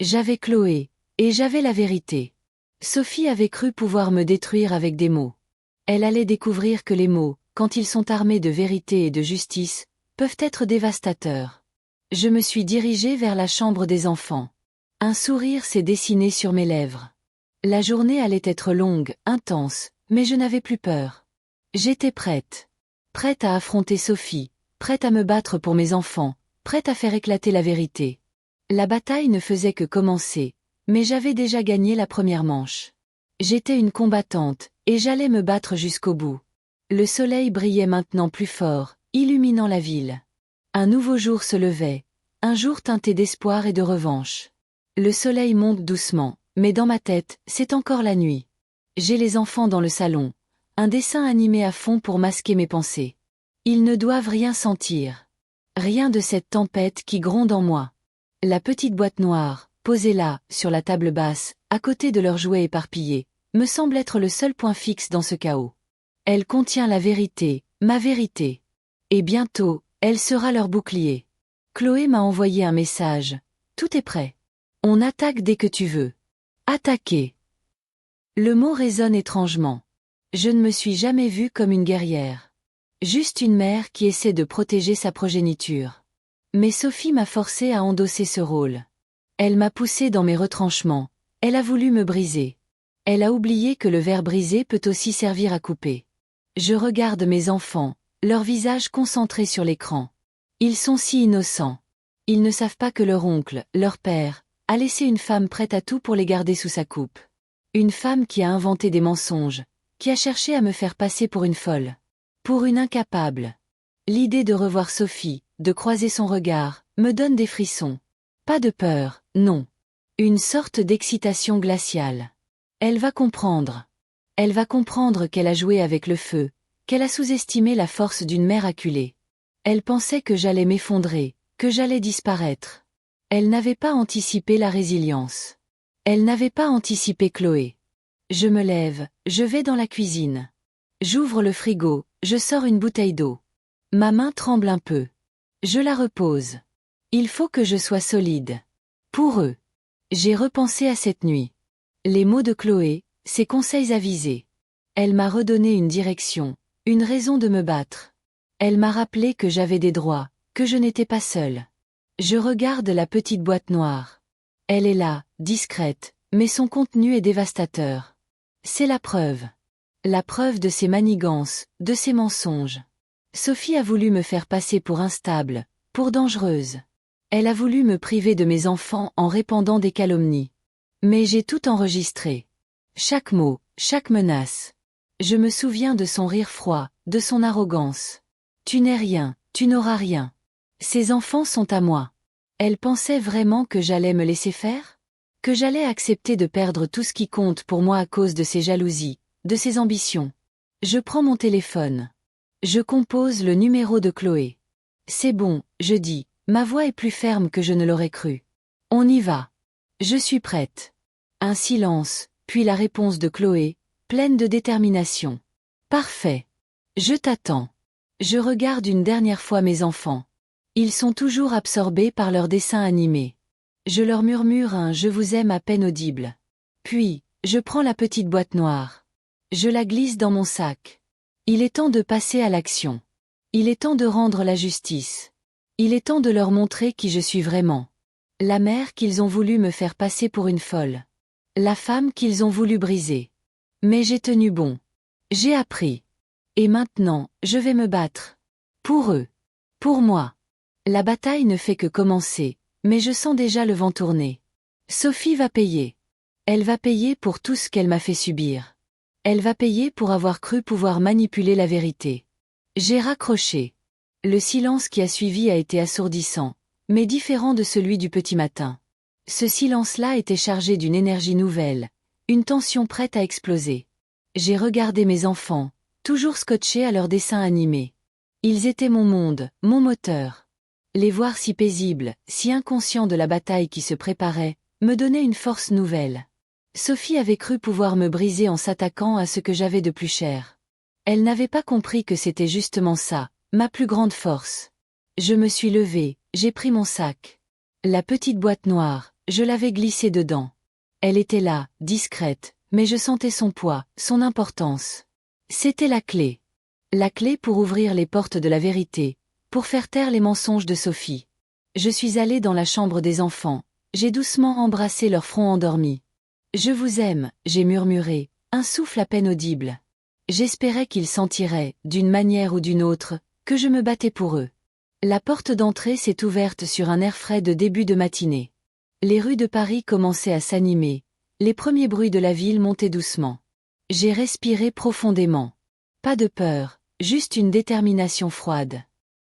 J'avais Chloé, et j'avais la vérité. Sophie avait cru pouvoir me détruire avec des mots. Elle allait découvrir que les mots, quand ils sont armés de vérité et de justice, peuvent être dévastateurs. Je me suis dirigée vers la chambre des enfants. Un sourire s'est dessiné sur mes lèvres. La journée allait être longue, intense, mais je n'avais plus peur. J'étais prête. Prête à affronter Sophie, prête à me battre pour mes enfants, prête à faire éclater la vérité. La bataille ne faisait que commencer, mais j'avais déjà gagné la première manche. J'étais une combattante, et j'allais me battre jusqu'au bout. Le soleil brillait maintenant plus fort, illuminant la ville. Un nouveau jour se levait, un jour teinté d'espoir et de revanche. Le soleil monte doucement, mais dans ma tête, c'est encore la nuit. J'ai les enfants dans le salon, un dessin animé à fond pour masquer mes pensées. Ils ne doivent rien sentir. Rien de cette tempête qui gronde en moi. La petite boîte noire, posée là, sur la table basse, à côté de leurs jouets éparpillés, me semble être le seul point fixe dans ce chaos. Elle contient la vérité, ma vérité. Et bientôt, elle sera leur bouclier. Chloé m'a envoyé un message. Tout est prêt. On attaque dès que tu veux. Attaquer. Le mot résonne étrangement. Je ne me suis jamais vue comme une guerrière. Juste une mère qui essaie de protéger sa progéniture. Mais Sophie m'a forcée à endosser ce rôle. Elle m'a poussée dans mes retranchements. Elle a voulu me briser. Elle a oublié que le verre brisé peut aussi servir à couper. Je regarde mes enfants, leur visage concentré sur l'écran. Ils sont si innocents. Ils ne savent pas que leur oncle, leur père, a laissé une femme prête à tout pour les garder sous sa coupe. Une femme qui a inventé des mensonges, qui a cherché à me faire passer pour une folle. Pour une incapable. L'idée de revoir Sophie, de croiser son regard, me donne des frissons. Pas de peur, non. Une sorte d'excitation glaciale. Elle va comprendre. Elle va comprendre qu'elle a joué avec le feu, qu'elle a sous-estimé la force d'une mère acculée. Elle pensait que j'allais m'effondrer, que j'allais disparaître. Elle n'avait pas anticipé la résilience. Elle n'avait pas anticipé Chloé. Je me lève, je vais dans la cuisine. J'ouvre le frigo, je sors une bouteille d'eau. Ma main tremble un peu. Je la repose. Il faut que je sois solide. Pour eux. J'ai repensé à cette nuit. Les mots de Chloé, ses conseils avisés. Elle m'a redonné une direction, une raison de me battre. Elle m'a rappelé que j'avais des droits, que je n'étais pas seule. Je regarde la petite boîte noire. Elle est là, discrète, mais son contenu est dévastateur. C'est la preuve. La preuve de ses manigances, de ses mensonges. Sophie a voulu me faire passer pour instable, pour dangereuse. Elle a voulu me priver de mes enfants en répandant des calomnies. Mais j'ai tout enregistré. Chaque mot, chaque menace. Je me souviens de son rire froid, de son arrogance. Tu n'es rien, tu n'auras rien. Ces enfants sont à moi. Elle pensait vraiment que j'allais me laisser faire? Que j'allais accepter de perdre tout ce qui compte pour moi à cause de ses jalousies, de ses ambitions. Je prends mon téléphone. Je compose le numéro de Chloé. C'est bon, je dis, ma voix est plus ferme que je ne l'aurais cru. On y va. Je suis prête. Un silence, puis la réponse de Chloé, pleine de détermination. Parfait. Je t'attends. Je regarde une dernière fois mes enfants. Ils sont toujours absorbés par leurs dessins animés. Je leur murmure un « je vous aime » à peine audible. Puis, je prends la petite boîte noire. Je la glisse dans mon sac. Il est temps de passer à l'action. Il est temps de rendre la justice. Il est temps de leur montrer qui je suis vraiment. La mère qu'ils ont voulu me faire passer pour une folle. La femme qu'ils ont voulu briser. Mais j'ai tenu bon. J'ai appris. Et maintenant, je vais me battre. Pour eux. Pour moi. La bataille ne fait que commencer, mais je sens déjà le vent tourner. Sophie va payer. Elle va payer pour tout ce qu'elle m'a fait subir. Elle va payer pour avoir cru pouvoir manipuler la vérité. J'ai raccroché. Le silence qui a suivi a été assourdissant, mais différent de celui du petit matin. Ce silence-là était chargé d'une énergie nouvelle, une tension prête à exploser. J'ai regardé mes enfants, toujours scotchés à leurs dessins animés. Ils étaient mon monde, mon moteur. Les voir si paisibles, si inconscients de la bataille qui se préparait, me donnait une force nouvelle. Sophie avait cru pouvoir me briser en s'attaquant à ce que j'avais de plus cher. Elle n'avait pas compris que c'était justement ça, ma plus grande force. Je me suis levée, j'ai pris mon sac. La petite boîte noire, je l'avais glissée dedans. Elle était là, discrète, mais je sentais son poids, son importance. C'était la clé. La clé pour ouvrir les portes de la vérité, pour faire taire les mensonges de Sophie. Je suis allée dans la chambre des enfants, j'ai doucement embrassé leur front endormi. Je vous aime, j'ai murmuré, un souffle à peine audible. J'espérais qu'ils sentiraient, d'une manière ou d'une autre, que je me battais pour eux. La porte d'entrée s'est ouverte sur un air frais de début de matinée. Les rues de Paris commençaient à s'animer, les premiers bruits de la ville montaient doucement. J'ai respiré profondément. Pas de peur, juste une détermination froide.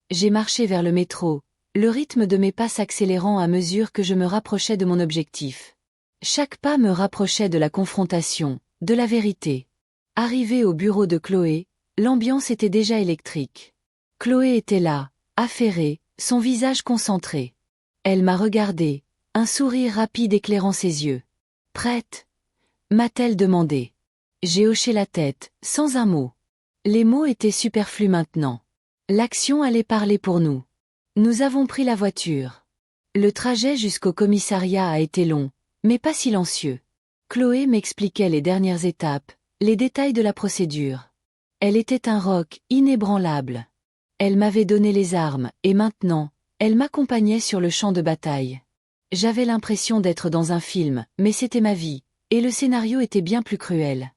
J'ai marché vers le métro, le rythme de mes pas s'accélérant à mesure que je me rapprochais de mon objectif. Chaque pas me rapprochait de la confrontation, de la vérité. Arrivé au bureau de Chloé, l'ambiance était déjà électrique. Chloé était là, affairée, son visage concentré. Elle m'a regardé, un sourire rapide éclairant ses yeux. « Prête ?» m'a-t-elle demandé. J'ai hoché la tête, sans un mot. Les mots étaient superflus maintenant. L'action allait parler pour nous. Nous avons pris la voiture. Le trajet jusqu'au commissariat a été long, mais pas silencieux. Chloé m'expliquait les dernières étapes, les détails de la procédure. Elle était un roc inébranlable. Elle m'avait donné les armes, et maintenant, elle m'accompagnait sur le champ de bataille. J'avais l'impression d'être dans un film, mais c'était ma vie, et le scénario était bien plus cruel.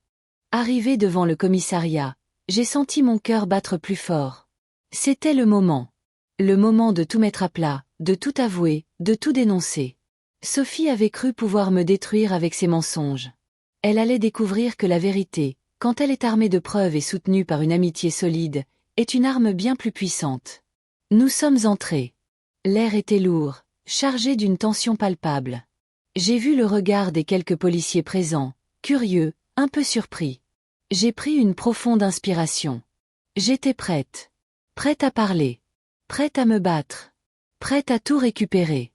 Arrivé devant le commissariat, j'ai senti mon cœur battre plus fort. C'était le moment. Le moment de tout mettre à plat, de tout avouer, de tout dénoncer. Sophie avait cru pouvoir me détruire avec ses mensonges. Elle allait découvrir que la vérité, quand elle est armée de preuves et soutenue par une amitié solide, est une arme bien plus puissante. Nous sommes entrés. L'air était lourd, chargé d'une tension palpable. J'ai vu le regard des quelques policiers présents, curieux, un peu surpris. J'ai pris une profonde inspiration. J'étais prête. Prête à parler. Prête à me battre. Prête à tout récupérer.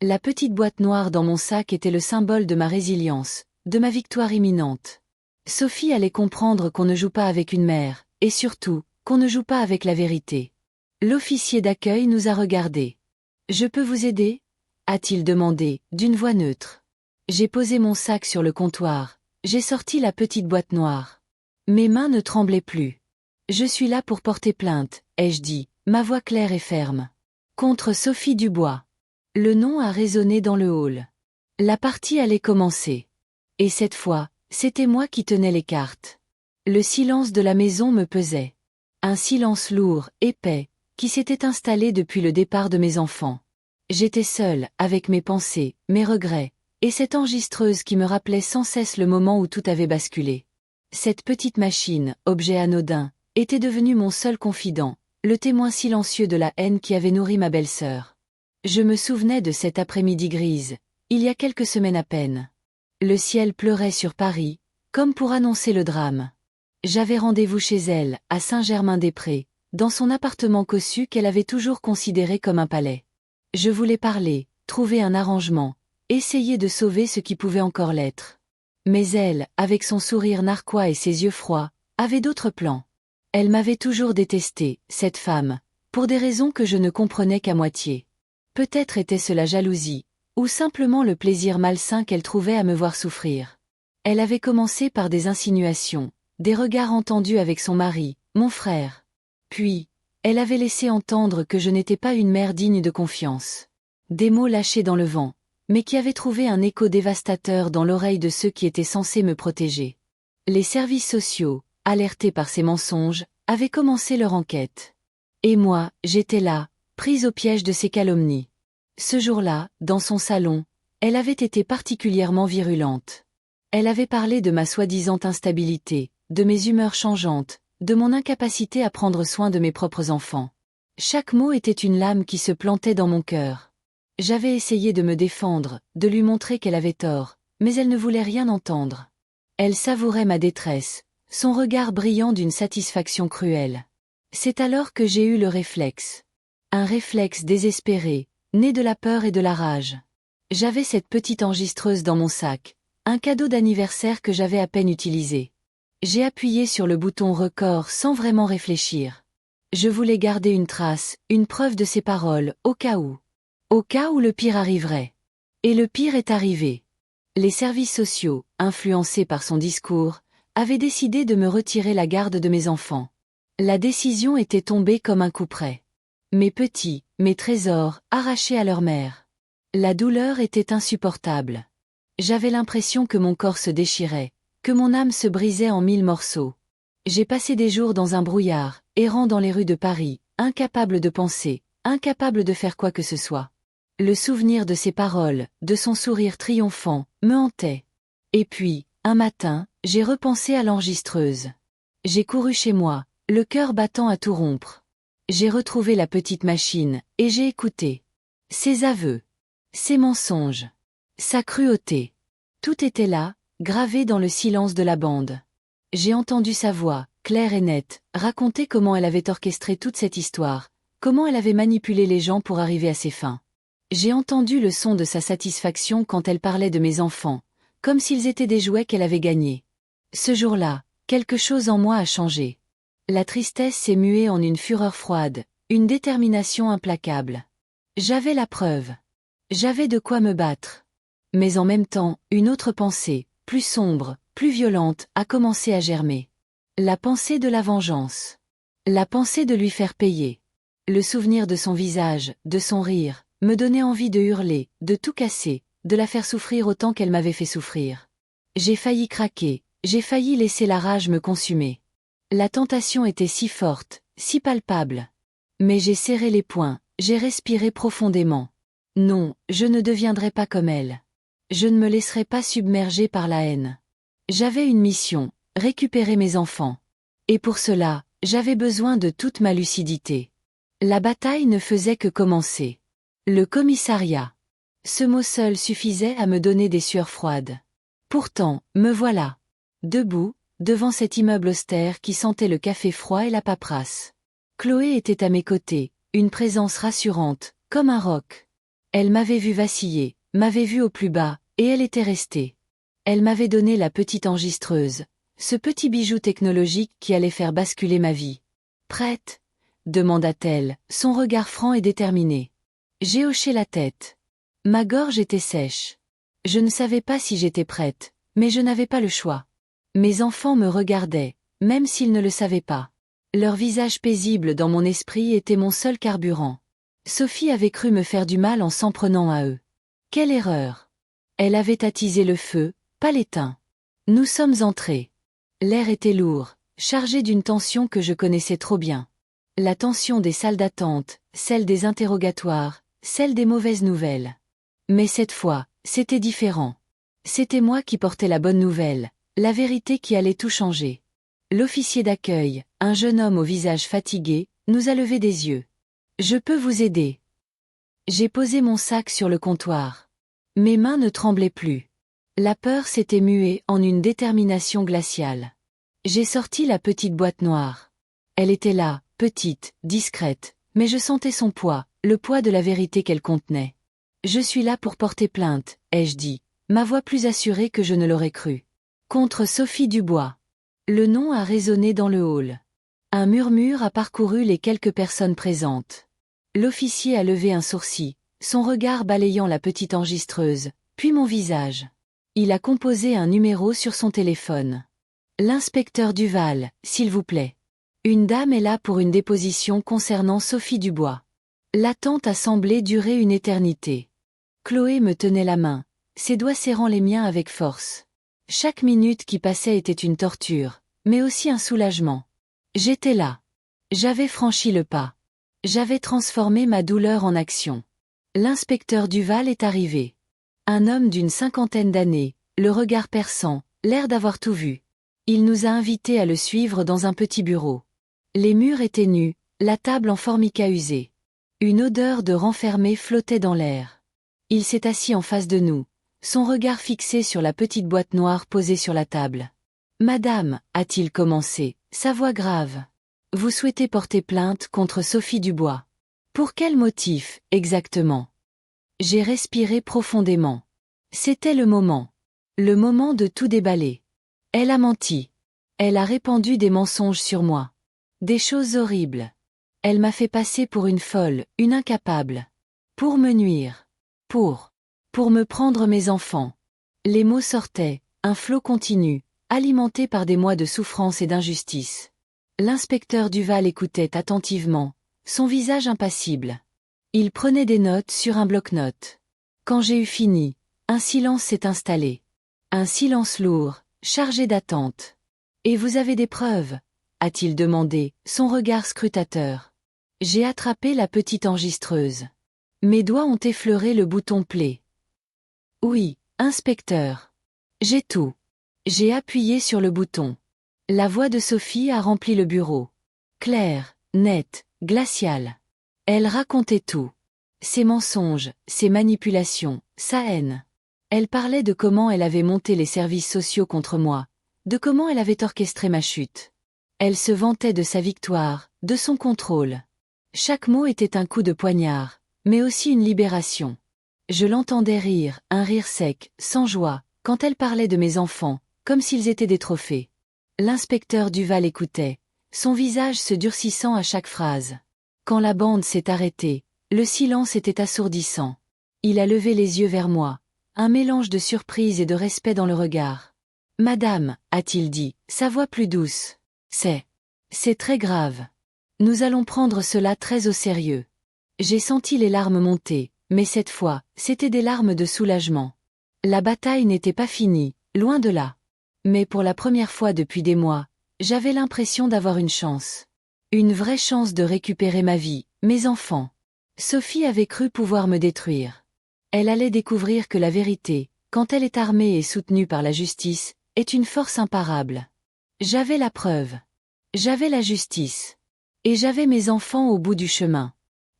La petite boîte noire dans mon sac était le symbole de ma résilience, de ma victoire imminente. Sophie allait comprendre qu'on ne joue pas avec une mère, et surtout, qu'on ne joue pas avec la vérité. L'officier d'accueil nous a regardés. « Je peux vous aider ?» a-t-il demandé, d'une voix neutre. J'ai posé mon sac sur le comptoir, j'ai sorti la petite boîte noire. Mes mains ne tremblaient plus. « Je suis là pour porter plainte », ai-je dit, ma voix claire et ferme. Contre Sophie Dubois. Le nom a résonné dans le hall. La partie allait commencer. Et cette fois, c'était moi qui tenais les cartes. Le silence de la maison me pesait. Un silence lourd, épais, qui s'était installé depuis le départ de mes enfants. J'étais seule, avec mes pensées, mes regrets, et cette enregistreuse qui me rappelait sans cesse le moment où tout avait basculé. Cette petite machine, objet anodin, était devenue mon seul confident, le témoin silencieux de la haine qui avait nourri ma belle-sœur. Je me souvenais de cette après-midi grise, il y a quelques semaines à peine. Le ciel pleurait sur Paris, comme pour annoncer le drame. J'avais rendez-vous chez elle, à Saint-Germain-des-Prés, dans son appartement cossu qu'elle avait toujours considéré comme un palais. Je voulais parler, trouver un arrangement, essayer de sauver ce qui pouvait encore l'être. Mais elle, avec son sourire narquois et ses yeux froids, avait d'autres plans. Elle m'avait toujours détesté, cette femme, pour des raisons que je ne comprenais qu'à moitié. Peut-être était-ce la jalousie, ou simplement le plaisir malsain qu'elle trouvait à me voir souffrir. Elle avait commencé par des insinuations, des regards entendus avec son mari, mon frère. Puis, elle avait laissé entendre que je n'étais pas une mère digne de confiance. Des mots lâchés dans le vent, mais qui avaient trouvé un écho dévastateur dans l'oreille de ceux qui étaient censés me protéger. Les services sociaux, alertés par ces mensonges, avaient commencé leur enquête. Et moi, j'étais là, prise au piège de ces calomnies. Ce jour-là, dans son salon, elle avait été particulièrement virulente. Elle avait parlé de ma soi-disant instabilité, de mes humeurs changeantes, de mon incapacité à prendre soin de mes propres enfants. Chaque mot était une lame qui se plantait dans mon cœur. J'avais essayé de me défendre, de lui montrer qu'elle avait tort, mais elle ne voulait rien entendre. Elle savourait ma détresse, son regard brillant d'une satisfaction cruelle. C'est alors que j'ai eu le réflexe. Un réflexe désespéré, né de la peur et de la rage. J'avais cette petite enregistreuse dans mon sac, un cadeau d'anniversaire que j'avais à peine utilisé. J'ai appuyé sur le bouton record sans vraiment réfléchir. Je voulais garder une trace, une preuve de ses paroles, au cas où. Au cas où le pire arriverait. Et le pire est arrivé. Les services sociaux, influencés par son discours, avaient décidé de me retirer la garde de mes enfants. La décision était tombée comme un coup près. Mes petits, mes trésors, arrachés à leur mère. La douleur était insupportable. J'avais l'impression que mon corps se déchirait, que mon âme se brisait en 1000 morceaux. J'ai passé des jours dans un brouillard, errant dans les rues de Paris, incapable de penser, incapable de faire quoi que ce soit. Le souvenir de ses paroles, de son sourire triomphant, me hantait. Et puis, un matin, j'ai repensé à l'enregistreuse. J'ai couru chez moi, le cœur battant à tout rompre. J'ai retrouvé la petite machine, et j'ai écouté. Ses aveux. Ses mensonges. Sa cruauté. Tout était là, gravé dans le silence de la bande. J'ai entendu sa voix, claire et nette, raconter comment elle avait orchestré toute cette histoire, comment elle avait manipulé les gens pour arriver à ses fins. J'ai entendu le son de sa satisfaction quand elle parlait de mes enfants, comme s'ils étaient des jouets qu'elle avait gagnés. Ce jour-là, quelque chose en moi a changé. La tristesse s'est muée en une fureur froide, une détermination implacable. J'avais la preuve. J'avais de quoi me battre. Mais en même temps, une autre pensée, plus sombre, plus violente, a commencé à germer. La pensée de la vengeance. La pensée de lui faire payer. Le souvenir de son visage, de son rire, me donnait envie de hurler, de tout casser, de la faire souffrir autant qu'elle m'avait fait souffrir. J'ai failli craquer, j'ai failli laisser la rage me consumer. La tentation était si forte, si palpable. Mais j'ai serré les poings, j'ai respiré profondément. Non, je ne deviendrai pas comme elle. Je ne me laisserai pas submerger par la haine. J'avais une mission, récupérer mes enfants. Et pour cela, j'avais besoin de toute ma lucidité. La bataille ne faisait que commencer. Le commissariat. Ce mot seul suffisait à me donner des sueurs froides. Pourtant, me voilà. Debout, devant cet immeuble austère qui sentait le café froid et la paperasse. Chloé était à mes côtés, une présence rassurante, comme un roc. Elle m'avait vu vaciller, m'avait vu au plus bas, et elle était restée. Elle m'avait donné la petite enregistreuse, ce petit bijou technologique qui allait faire basculer ma vie. « Prête ?» demanda-t-elle, son regard franc et déterminé. J'ai hoché la tête. Ma gorge était sèche. Je ne savais pas si j'étais prête, mais je n'avais pas le choix. Mes enfants me regardaient, même s'ils ne le savaient pas. Leur visage paisible dans mon esprit était mon seul carburant. Sophie avait cru me faire du mal en s'en prenant à eux. Quelle erreur! Elle avait attisé le feu, pas l'éteint. Nous sommes entrés. L'air était lourd, chargé d'une tension que je connaissais trop bien. La tension des salles d'attente, celle des interrogatoires, celle des mauvaises nouvelles. Mais cette fois, c'était différent. C'était moi qui portais la bonne nouvelle, la vérité qui allait tout changer. L'officier d'accueil, un jeune homme au visage fatigué, nous a levé des yeux. « Je peux vous aider. » J'ai posé mon sac sur le comptoir. Mes mains ne tremblaient plus. La peur s'était muée en une détermination glaciale. J'ai sorti la petite boîte noire. Elle était là, petite, discrète, mais je sentais son poids, le poids de la vérité qu'elle contenait. « Je suis là pour porter plainte, » ai-je dit, ma voix plus assurée que je ne l'aurais cru. Contre Sophie Dubois. Le nom a résonné dans le hall. Un murmure a parcouru les quelques personnes présentes. L'officier a levé un sourcil, son regard balayant la petite enregistreuse, puis mon visage. Il a composé un numéro sur son téléphone. « L'inspecteur Duval, s'il vous plaît. Une dame est là pour une déposition concernant Sophie Dubois. » L'attente a semblé durer une éternité. Chloé me tenait la main, ses doigts serrant les miens avec force. Chaque minute qui passait était une torture, mais aussi un soulagement. J'étais là. J'avais franchi le pas. J'avais transformé ma douleur en action. L'inspecteur Duval est arrivé. Un homme d'une 50aine d'années, le regard perçant, l'air d'avoir tout vu. Il nous a invités à le suivre dans un petit bureau. Les murs étaient nus, la table en formica usée. Une odeur de renfermé flottait dans l'air. Il s'est assis en face de nous, son regard fixé sur la petite boîte noire posée sur la table. « Madame, a-t-il commencé, sa voix grave. Vous souhaitez porter plainte contre Sophie Dubois. Pour quel motif, exactement ?» J'ai respiré profondément. C'était le moment. Le moment de tout déballer. Elle a menti. Elle a répandu des mensonges sur moi. Des choses horribles. Elle m'a fait passer pour une folle, une incapable. Pour me nuire. Pour me prendre mes enfants. Les mots sortaient, un flot continu, alimenté par des mois de souffrance et d'injustice. L'inspecteur Duval écoutait attentivement, son visage impassible. Il prenait des notes sur un bloc-notes. Quand j'ai eu fini, un silence s'est installé. Un silence lourd, chargé d'attente. « Et vous avez des preuves ?» a-t-il demandé, son regard scrutateur. J'ai attrapé la petite enregistreuse. Mes doigts ont effleuré le bouton play. Oui, inspecteur. J'ai tout. J'ai appuyé sur le bouton. La voix de Sophie a rempli le bureau. Claire, nette, glaciale. Elle racontait tout. Ses mensonges, ses manipulations, sa haine. Elle parlait de comment elle avait monté les services sociaux contre moi, de comment elle avait orchestré ma chute. Elle se vantait de sa victoire, de son contrôle. Chaque mot était un coup de poignard, mais aussi une libération. Je l'entendais rire, un rire sec, sans joie, quand elle parlait de mes enfants, comme s'ils étaient des trophées. L'inspecteur Duval écoutait, son visage se durcissant à chaque phrase. Quand la bande s'est arrêtée, le silence était assourdissant. Il a levé les yeux vers moi, un mélange de surprise et de respect dans le regard. « Madame, a-t-il dit, sa voix plus douce. C'est très grave. Nous allons prendre cela très au sérieux. » J'ai senti les larmes monter, mais cette fois, c'étaient des larmes de soulagement. La bataille n'était pas finie, loin de là. Mais pour la première fois depuis des mois, j'avais l'impression d'avoir une chance. Une vraie chance de récupérer ma vie, mes enfants. Sophie avait cru pouvoir me détruire. Elle allait découvrir que la vérité, quand elle est armée et soutenue par la justice, est une force imparable. J'avais la preuve. J'avais la justice. Et j'avais mes enfants au bout du chemin.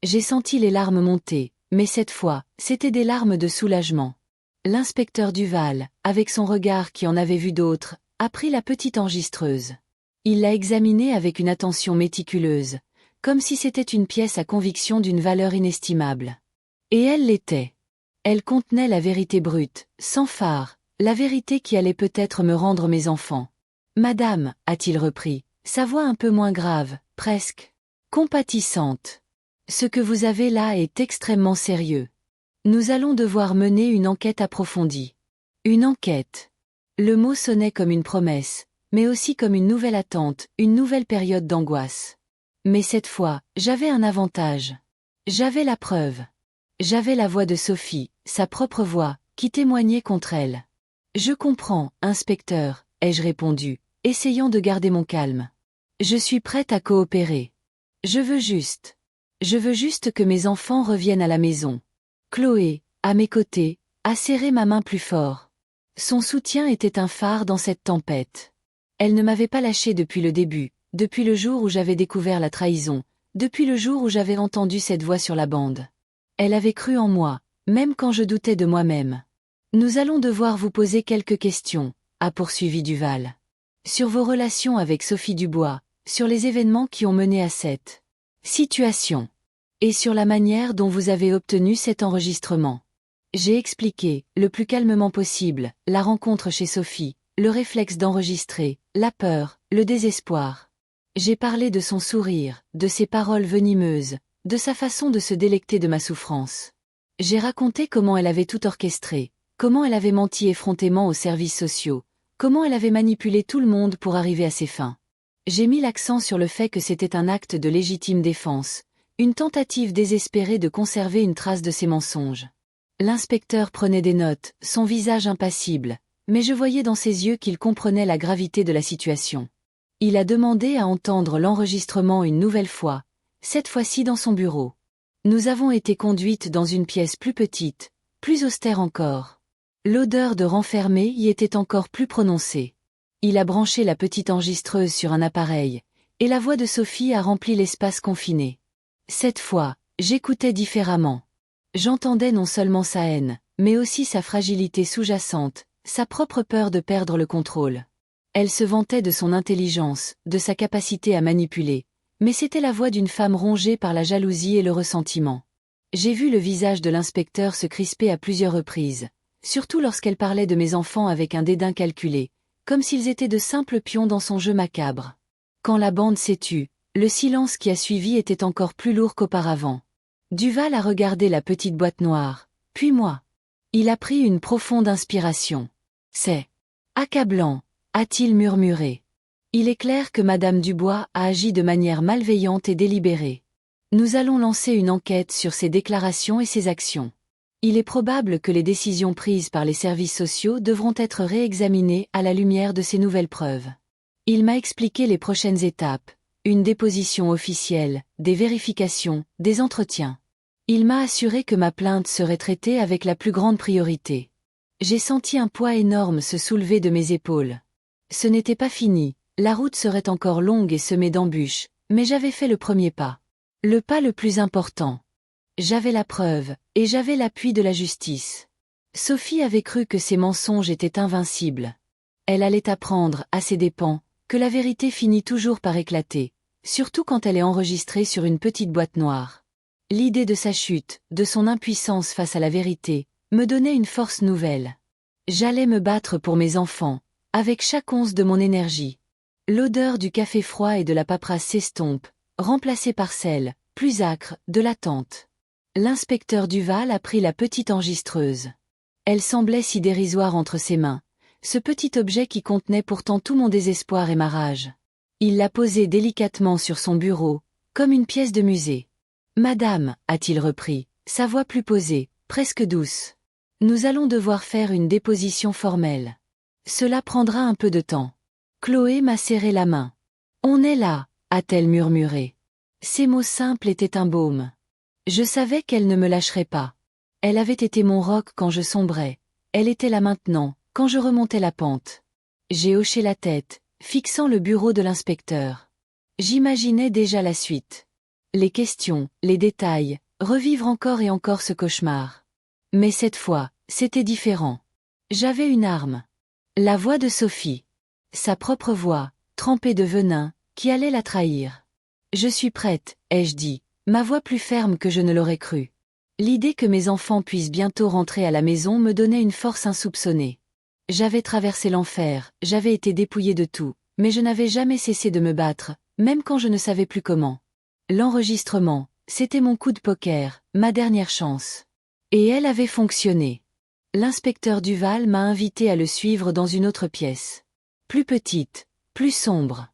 J'ai senti les larmes monter, mais cette fois, c'étaient des larmes de soulagement. L'inspecteur Duval, avec son regard qui en avait vu d'autres, a pris la petite enregistreuse. Il l'a examinée avec une attention méticuleuse, comme si c'était une pièce à conviction d'une valeur inestimable. Et elle l'était. Elle contenait la vérité brute, sans fard, la vérité qui allait peut-être me rendre mes enfants. « Madame, a-t-il repris, sa voix un peu moins grave, presque compatissante. Ce que vous avez là est extrêmement sérieux. Nous allons devoir mener une enquête approfondie. Une enquête. » Le mot sonnait comme une promesse, mais aussi comme une nouvelle attente, une nouvelle période d'angoisse. Mais cette fois, j'avais un avantage. J'avais la preuve. J'avais la voix de Sophie, sa propre voix, qui témoignait contre elle. « Je comprends, inspecteur, » ai-je répondu, essayant de garder mon calme. « Je suis prête à coopérer. Je veux juste que mes enfants reviennent à la maison. » Chloé, à mes côtés, a serré ma main plus fort. Son soutien était un phare dans cette tempête. Elle ne m'avait pas lâché depuis le début, depuis le jour où j'avais découvert la trahison, depuis le jour où j'avais entendu cette voix sur la bande. Elle avait cru en moi, même quand je doutais de moi-même. « Nous allons devoir vous poser quelques questions, » a poursuivi Duval. « Sur vos relations avec Sophie Dubois, sur les événements qui ont mené à cette situation, et sur la manière dont vous avez obtenu cet enregistrement. » J'ai expliqué, le plus calmement possible, la rencontre chez Sophie, le réflexe d'enregistrer, la peur, le désespoir. J'ai parlé de son sourire, de ses paroles venimeuses, de sa façon de se délecter de ma souffrance. J'ai raconté comment elle avait tout orchestré, comment elle avait menti effrontément aux services sociaux, comment elle avait manipulé tout le monde pour arriver à ses fins. J'ai mis l'accent sur le fait que c'était un acte de légitime défense, une tentative désespérée de conserver une trace de ses mensonges. L'inspecteur prenait des notes, son visage impassible, mais je voyais dans ses yeux qu'il comprenait la gravité de la situation. Il a demandé à entendre l'enregistrement une nouvelle fois, cette fois-ci dans son bureau. Nous avons été conduites dans une pièce plus petite, plus austère encore. L'odeur de renfermé y était encore plus prononcée. Il a branché la petite enregistreuse sur un appareil, et la voix de Sophie a rempli l'espace confiné. Cette fois, j'écoutais différemment. J'entendais non seulement sa haine, mais aussi sa fragilité sous-jacente, sa propre peur de perdre le contrôle. Elle se vantait de son intelligence, de sa capacité à manipuler, mais c'était la voix d'une femme rongée par la jalousie et le ressentiment. J'ai vu le visage de l'inspecteur se crisper à plusieurs reprises, surtout lorsqu'elle parlait de mes enfants avec un dédain calculé, comme s'ils étaient de simples pions dans son jeu macabre. Quand la bande s'est tue, le silence qui a suivi était encore plus lourd qu'auparavant. Duval a regardé la petite boîte noire, puis moi. Il a pris une profonde inspiration. C'est accablant, a-t-il murmuré. Il est clair que Madame Dubois a agi de manière malveillante et délibérée. Nous allons lancer une enquête sur ses déclarations et ses actions. Il est probable que les décisions prises par les services sociaux devront être réexaminées à la lumière de ces nouvelles preuves. Il m'a expliqué les prochaines étapes, une déposition officielle, des vérifications, des entretiens. Il m'a assuré que ma plainte serait traitée avec la plus grande priorité. J'ai senti un poids énorme se soulever de mes épaules. Ce n'était pas fini, la route serait encore longue et semée d'embûches, mais j'avais fait le premier pas. Le pas le plus important. J'avais la preuve, et j'avais l'appui de la justice. Sophie avait cru que ses mensonges étaient invincibles. Elle allait apprendre, à ses dépens, que la vérité finit toujours par éclater, surtout quand elle est enregistrée sur une petite boîte noire. L'idée de sa chute, de son impuissance face à la vérité, me donnait une force nouvelle. J'allais me battre pour mes enfants, avec chaque once de mon énergie. L'odeur du café froid et de la paperasse s'estompe, remplacée par celle, plus âcre, de l'attente. L'inspecteur Duval a pris la petite enregistreuse. Elle semblait si dérisoire entre ses mains, ce petit objet qui contenait pourtant tout mon désespoir et ma rage. Il l'a posée délicatement sur son bureau, comme une pièce de musée. « Madame, a-t-il repris, sa voix plus posée, presque douce. Nous allons devoir faire une déposition formelle. Cela prendra un peu de temps. » Chloé m'a serré la main. « On est là, » a-t-elle murmuré. Ces mots simples étaient un baume. Je savais qu'elle ne me lâcherait pas. Elle avait été mon roc quand je sombrais. Elle était là maintenant, quand je remontais la pente. J'ai hoché la tête, fixant le bureau de l'inspecteur. J'imaginais déjà la suite. Les questions, les détails, revivre encore et encore ce cauchemar. Mais cette fois, c'était différent. J'avais une arme. La voix de Sophie. Sa propre voix, trempée de venin, qui allait la trahir. Je suis prête, ai-je dit, ma voix plus ferme que je ne l'aurais cru. L'idée que mes enfants puissent bientôt rentrer à la maison me donnait une force insoupçonnée. J'avais traversé l'enfer, j'avais été dépouillée de tout, mais je n'avais jamais cessé de me battre, même quand je ne savais plus comment. L'enregistrement, c'était mon coup de poker, ma dernière chance. Et elle avait fonctionné. L'inspecteur Duval m'a invité à le suivre dans une autre pièce. Plus petite, plus sombre.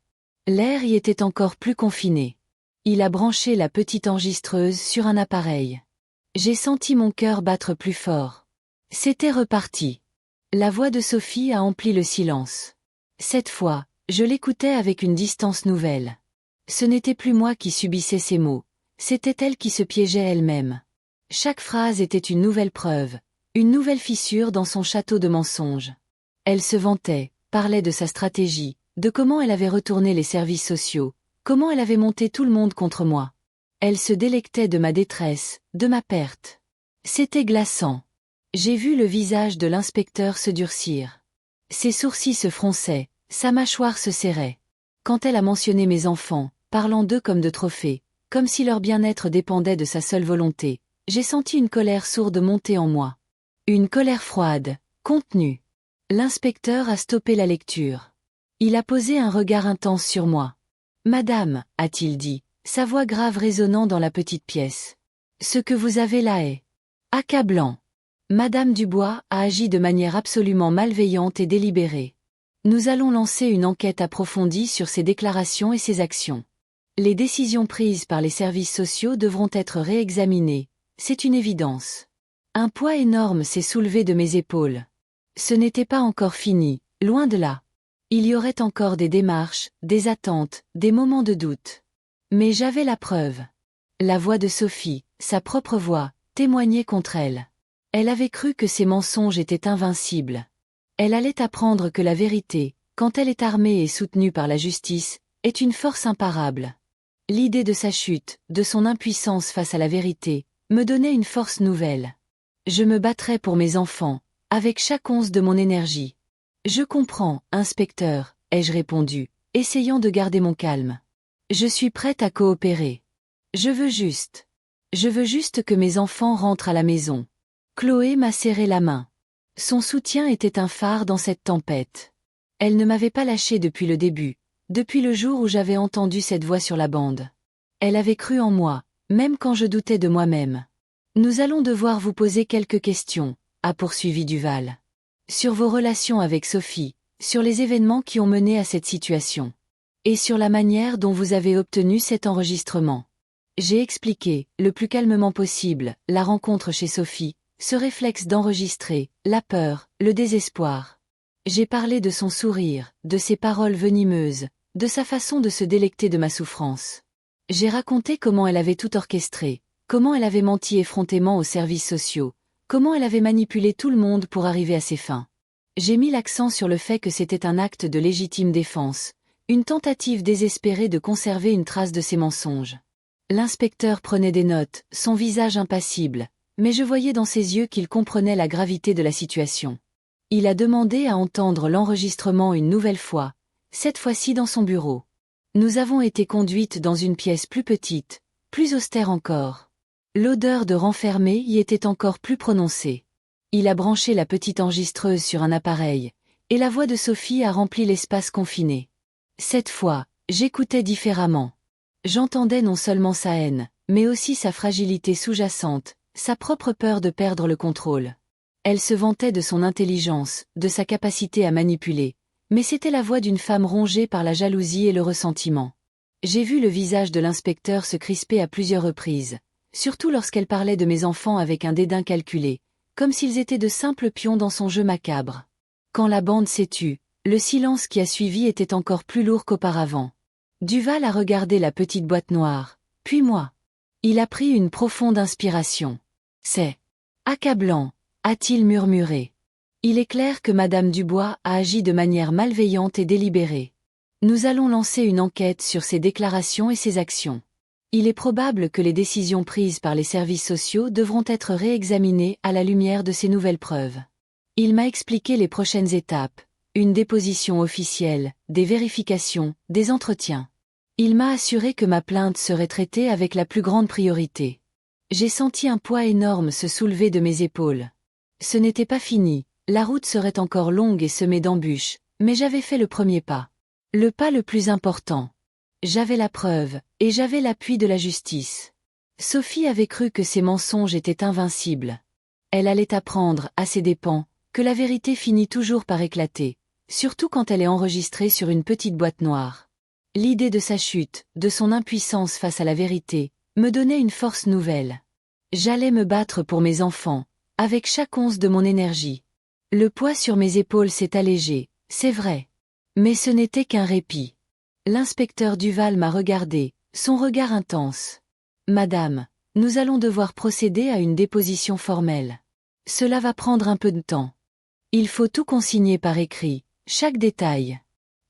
L'air y était encore plus confiné. Il a branché la petite enregistreuse sur un appareil. J'ai senti mon cœur battre plus fort. C'était reparti. La voix de Sophie a empli le silence. Cette fois, je l'écoutais avec une distance nouvelle. Ce n'était plus moi qui subissais ces mots, c'était elle qui se piégeait elle-même. Chaque phrase était une nouvelle preuve, une nouvelle fissure dans son château de mensonges. Elle se vantait, parlait de sa stratégie, de comment elle avait retourné les services sociaux, comment elle avait monté tout le monde contre moi. Elle se délectait de ma détresse, de ma perte. C'était glaçant. J'ai vu le visage de l'inspecteur se durcir. Ses sourcils se fronçaient, sa mâchoire se serrait. Quand elle a mentionné mes enfants, parlant d'eux comme de trophées, comme si leur bien-être dépendait de sa seule volonté, j'ai senti une colère sourde monter en moi. Une colère froide, contenue. L'inspecteur a stoppé la lecture. Il a posé un regard intense sur moi. « Madame, a-t-il dit, sa voix grave résonnant dans la petite pièce. Ce que vous avez là est accablant. Madame Dubois a agi de manière absolument malveillante et délibérée. Nous allons lancer une enquête approfondie sur ses déclarations et ses actions. Les décisions prises par les services sociaux devront être réexaminées, c'est une évidence. » Un poids énorme s'est soulevé de mes épaules. Ce n'était pas encore fini, loin de là. Il y aurait encore des démarches, des attentes, des moments de doute. Mais j'avais la preuve. La voix de Sophie, sa propre voix, témoignait contre elle. Elle avait cru que ses mensonges étaient invincibles. Elle allait apprendre que la vérité, quand elle est armée et soutenue par la justice, est une force imparable. L'idée de sa chute, de son impuissance face à la vérité, me donnait une force nouvelle. Je me battrais pour mes enfants, avec chaque once de mon énergie. « Je comprends, inspecteur, » ai-je répondu, essayant de garder mon calme. « Je suis prête à coopérer. Je veux juste que mes enfants rentrent à la maison. » Chloé m'a serré la main. Son soutien était un phare dans cette tempête. Elle ne m'avait pas lâché depuis le début, depuis le jour où j'avais entendu cette voix sur la bande. Elle avait cru en moi, même quand je doutais de moi-même. Nous allons devoir vous poser quelques questions, a poursuivi Duval. Sur vos relations avec Sophie, sur les événements qui ont mené à cette situation. Et sur la manière dont vous avez obtenu cet enregistrement. J'ai expliqué, le plus calmement possible, la rencontre chez Sophie, ce réflexe d'enregistrer, la peur, le désespoir. J'ai parlé de son sourire, de ses paroles venimeuses, de sa façon de se délecter de ma souffrance. J'ai raconté comment elle avait tout orchestré, comment elle avait menti effrontément aux services sociaux, comment elle avait manipulé tout le monde pour arriver à ses fins. J'ai mis l'accent sur le fait que c'était un acte de légitime défense, une tentative désespérée de conserver une trace de ses mensonges. L'inspecteur prenait des notes, son visage impassible, mais je voyais dans ses yeux qu'il comprenait la gravité de la situation. Il a demandé à entendre l'enregistrement une nouvelle fois, cette fois-ci dans son bureau. Nous avons été conduites dans une pièce plus petite, plus austère encore. L'odeur de renfermé y était encore plus prononcée. Il a branché la petite enregistreuse sur un appareil, et la voix de Sophie a rempli l'espace confiné. Cette fois, j'écoutais différemment. J'entendais non seulement sa haine, mais aussi sa fragilité sous-jacente, sa propre peur de perdre le contrôle. Elle se vantait de son intelligence, de sa capacité à manipuler, mais c'était la voix d'une femme rongée par la jalousie et le ressentiment. J'ai vu le visage de l'inspecteur se crisper à plusieurs reprises, surtout lorsqu'elle parlait de mes enfants avec un dédain calculé, comme s'ils étaient de simples pions dans son jeu macabre. Quand la bande s'est tue, le silence qui a suivi était encore plus lourd qu'auparavant. Duval a regardé la petite boîte noire, puis moi. Il a pris une profonde inspiration. C'est accablant, a-t-il murmuré. Il est clair que Madame Dubois a agi de manière malveillante et délibérée. Nous allons lancer une enquête sur ses déclarations et ses actions. Il est probable que les décisions prises par les services sociaux devront être réexaminées à la lumière de ces nouvelles preuves. Il m'a expliqué les prochaines étapes, une déposition officielle, des vérifications, des entretiens. Il m'a assuré que ma plainte serait traitée avec la plus grande priorité. J'ai senti un poids énorme se soulever de mes épaules. Ce n'était pas fini, la route serait encore longue et semée d'embûches, mais j'avais fait le premier pas. Le pas le plus important. J'avais la preuve, et j'avais l'appui de la justice. Sophie avait cru que ses mensonges étaient invincibles. Elle allait apprendre, à ses dépens, que la vérité finit toujours par éclater, surtout quand elle est enregistrée sur une petite boîte noire. L'idée de sa chute, de son impuissance face à la vérité, me donnait une force nouvelle. J'allais me battre pour mes enfants, avec chaque once de mon énergie. Le poids sur mes épaules s'est allégé, c'est vrai. Mais ce n'était qu'un répit. L'inspecteur Duval m'a regardé, son regard intense. Madame, nous allons devoir procéder à une déposition formelle. Cela va prendre un peu de temps. Il faut tout consigner par écrit, chaque détail.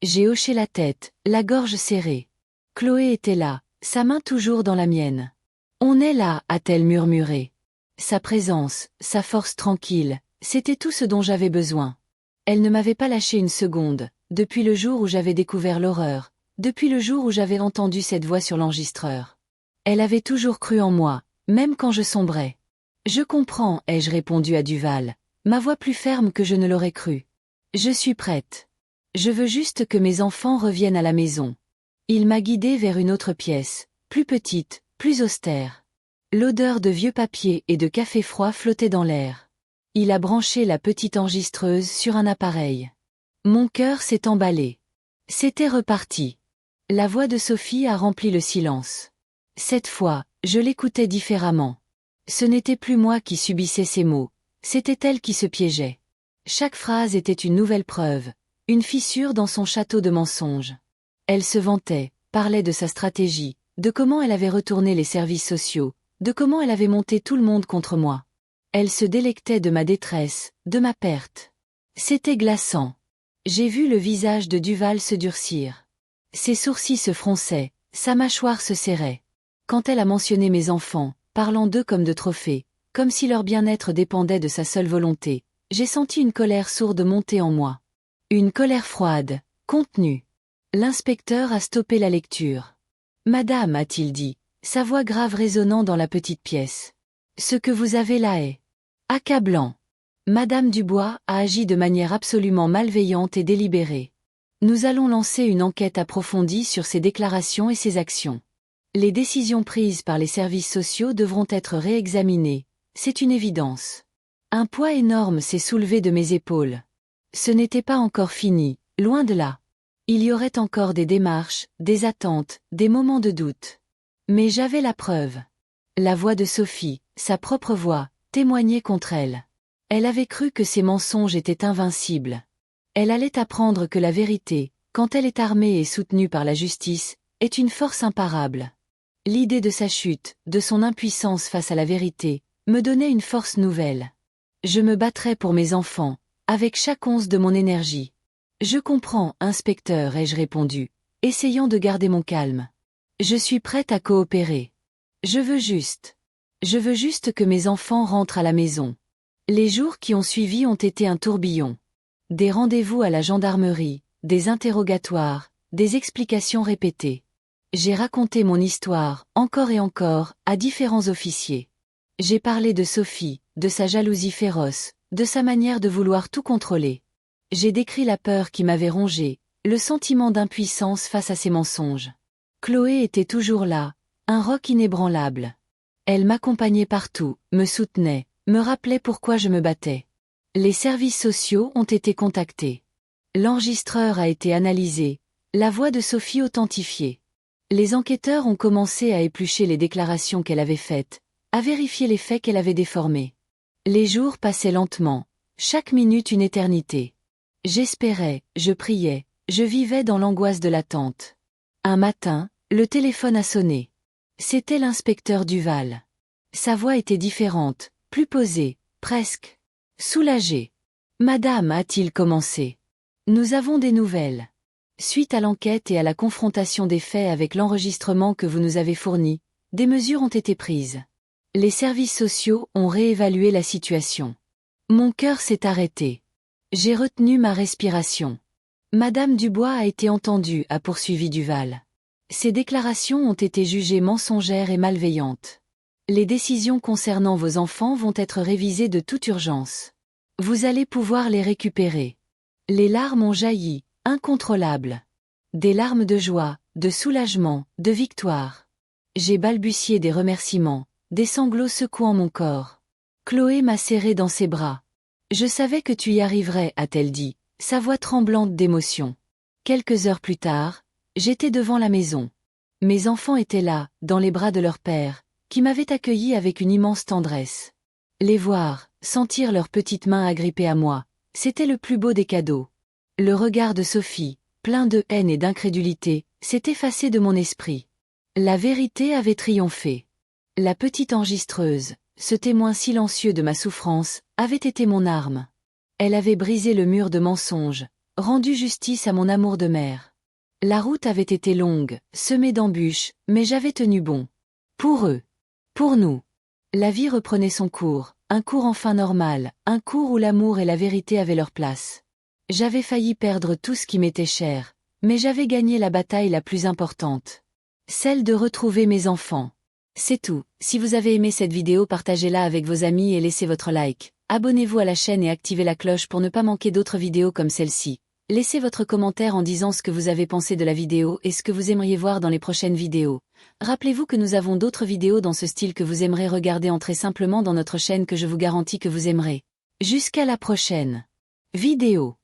J'ai hoché la tête, la gorge serrée. Chloé était là, sa main toujours dans la mienne. On est là, a-t-elle murmuré. Sa présence, sa force tranquille, c'était tout ce dont j'avais besoin. Elle ne m'avait pas lâché une seconde, depuis le jour où j'avais découvert l'horreur, depuis le jour où j'avais entendu cette voix sur l'enregistreur. Elle avait toujours cru en moi, même quand je sombrais. Je comprends, ai-je répondu à Duval, ma voix plus ferme que je ne l'aurais cru. Je suis prête. Je veux juste que mes enfants reviennent à la maison. Il m'a guidée vers une autre pièce, plus petite, plus austère. L'odeur de vieux papier et de café froid flottait dans l'air. Il a branché la petite enregistreuse sur un appareil. Mon cœur s'est emballé. C'était reparti. La voix de Sophie a rempli le silence. Cette fois, je l'écoutais différemment. Ce n'était plus moi qui subissais ces mots, c'était elle qui se piégeait. Chaque phrase était une nouvelle preuve, une fissure dans son château de mensonges. Elle se vantait, parlait de sa stratégie, de comment elle avait retourné les services sociaux, de comment elle avait monté tout le monde contre moi. Elle se délectait de ma détresse, de ma perte. C'était glaçant. J'ai vu le visage de Duval se durcir. Ses sourcils se fronçaient, sa mâchoire se serrait. Quand elle a mentionné mes enfants, parlant d'eux comme de trophées, comme si leur bien-être dépendait de sa seule volonté, j'ai senti une colère sourde monter en moi. Une colère froide, contenue. L'inspecteur a stoppé la lecture. Madame, a-t-il dit, sa voix grave résonnant dans la petite pièce. Ce que vous avez là est accablant. Madame Dubois a agi de manière absolument malveillante et délibérée. Nous allons lancer une enquête approfondie sur ses déclarations et ses actions. Les décisions prises par les services sociaux devront être réexaminées, c'est une évidence. Un poids énorme s'est soulevé de mes épaules. Ce n'était pas encore fini, loin de là. Il y aurait encore des démarches, des attentes, des moments de doute. Mais j'avais la preuve. La voix de Sophie, sa propre voix, témoignait contre elle. Elle avait cru que ses mensonges étaient invincibles. Elle allait apprendre que la vérité, quand elle est armée et soutenue par la justice, est une force imparable. L'idée de sa chute, de son impuissance face à la vérité, me donnait une force nouvelle. Je me battrais pour mes enfants, avec chaque once de mon énergie. Je comprends, inspecteur, ai-je répondu, essayant de garder mon calme. Je suis prête à coopérer. Je veux juste que mes enfants rentrent à la maison. Les jours qui ont suivi ont été un tourbillon. Des rendez-vous à la gendarmerie, des interrogatoires, des explications répétées. J'ai raconté mon histoire, encore et encore, à différents officiers. J'ai parlé de Sophie, de sa jalousie féroce, de sa manière de vouloir tout contrôler. J'ai décrit la peur qui m'avait rongé, le sentiment d'impuissance face à ses mensonges. Chloé était toujours là, un roc inébranlable. Elle m'accompagnait partout, me soutenait, me rappelait pourquoi je me battais. Les services sociaux ont été contactés. L'enregistreur a été analysé, la voix de Sophie authentifiée. Les enquêteurs ont commencé à éplucher les déclarations qu'elle avait faites, à vérifier les faits qu'elle avait déformés. Les jours passaient lentement, chaque minute une éternité. J'espérais, je priais, je vivais dans l'angoisse de l'attente. Un matin, le téléphone a sonné. C'était l'inspecteur Duval. Sa voix était différente, plus posée, presque soulagée. Madame, a-t-il commencé. Nous avons des nouvelles. Suite à l'enquête et à la confrontation des faits avec l'enregistrement que vous nous avez fourni, des mesures ont été prises. Les services sociaux ont réévalué la situation. Mon cœur s'est arrêté. J'ai retenu ma respiration. Madame Dubois a été entendue, a poursuivi Duval. Ces déclarations ont été jugées mensongères et malveillantes. Les décisions concernant vos enfants vont être révisées de toute urgence. Vous allez pouvoir les récupérer. Les larmes ont jailli, incontrôlables. Des larmes de joie, de soulagement, de victoire. J'ai balbutié des remerciements, des sanglots secouant mon corps. Chloé m'a serré dans ses bras. Je savais que tu y arriverais, a-t-elle dit, sa voix tremblante d'émotion. Quelques heures plus tard, j'étais devant la maison. Mes enfants étaient là, dans les bras de leur père, qui m'avait accueilli avec une immense tendresse. Les voir, sentir leurs petites mains agrippées à moi, c'était le plus beau des cadeaux. Le regard de Sophie, plein de haine et d'incrédulité, s'est effacé de mon esprit. La vérité avait triomphé. La petite enregistreuse, ce témoin silencieux de ma souffrance, avait été mon arme. Elle avait brisé le mur de mensonges, rendu justice à mon amour de mère. La route avait été longue, semée d'embûches, mais j'avais tenu bon. Pour eux. Pour nous. La vie reprenait son cours, un cours enfin normal, un cours où l'amour et la vérité avaient leur place. J'avais failli perdre tout ce qui m'était cher, mais j'avais gagné la bataille la plus importante. Celle de retrouver mes enfants. C'est tout. Si vous avez aimé cette vidéo, partagez-la avec vos amis et laissez votre like. Abonnez-vous à la chaîne et activez la cloche pour ne pas manquer d'autres vidéos comme celle-ci. Laissez votre commentaire en disant ce que vous avez pensé de la vidéo et ce que vous aimeriez voir dans les prochaines vidéos. Rappelez-vous que nous avons d'autres vidéos dans ce style que vous aimerez regarder. Entrez simplement dans notre chaîne que je vous garantis que vous aimerez. Jusqu'à la prochaine vidéo.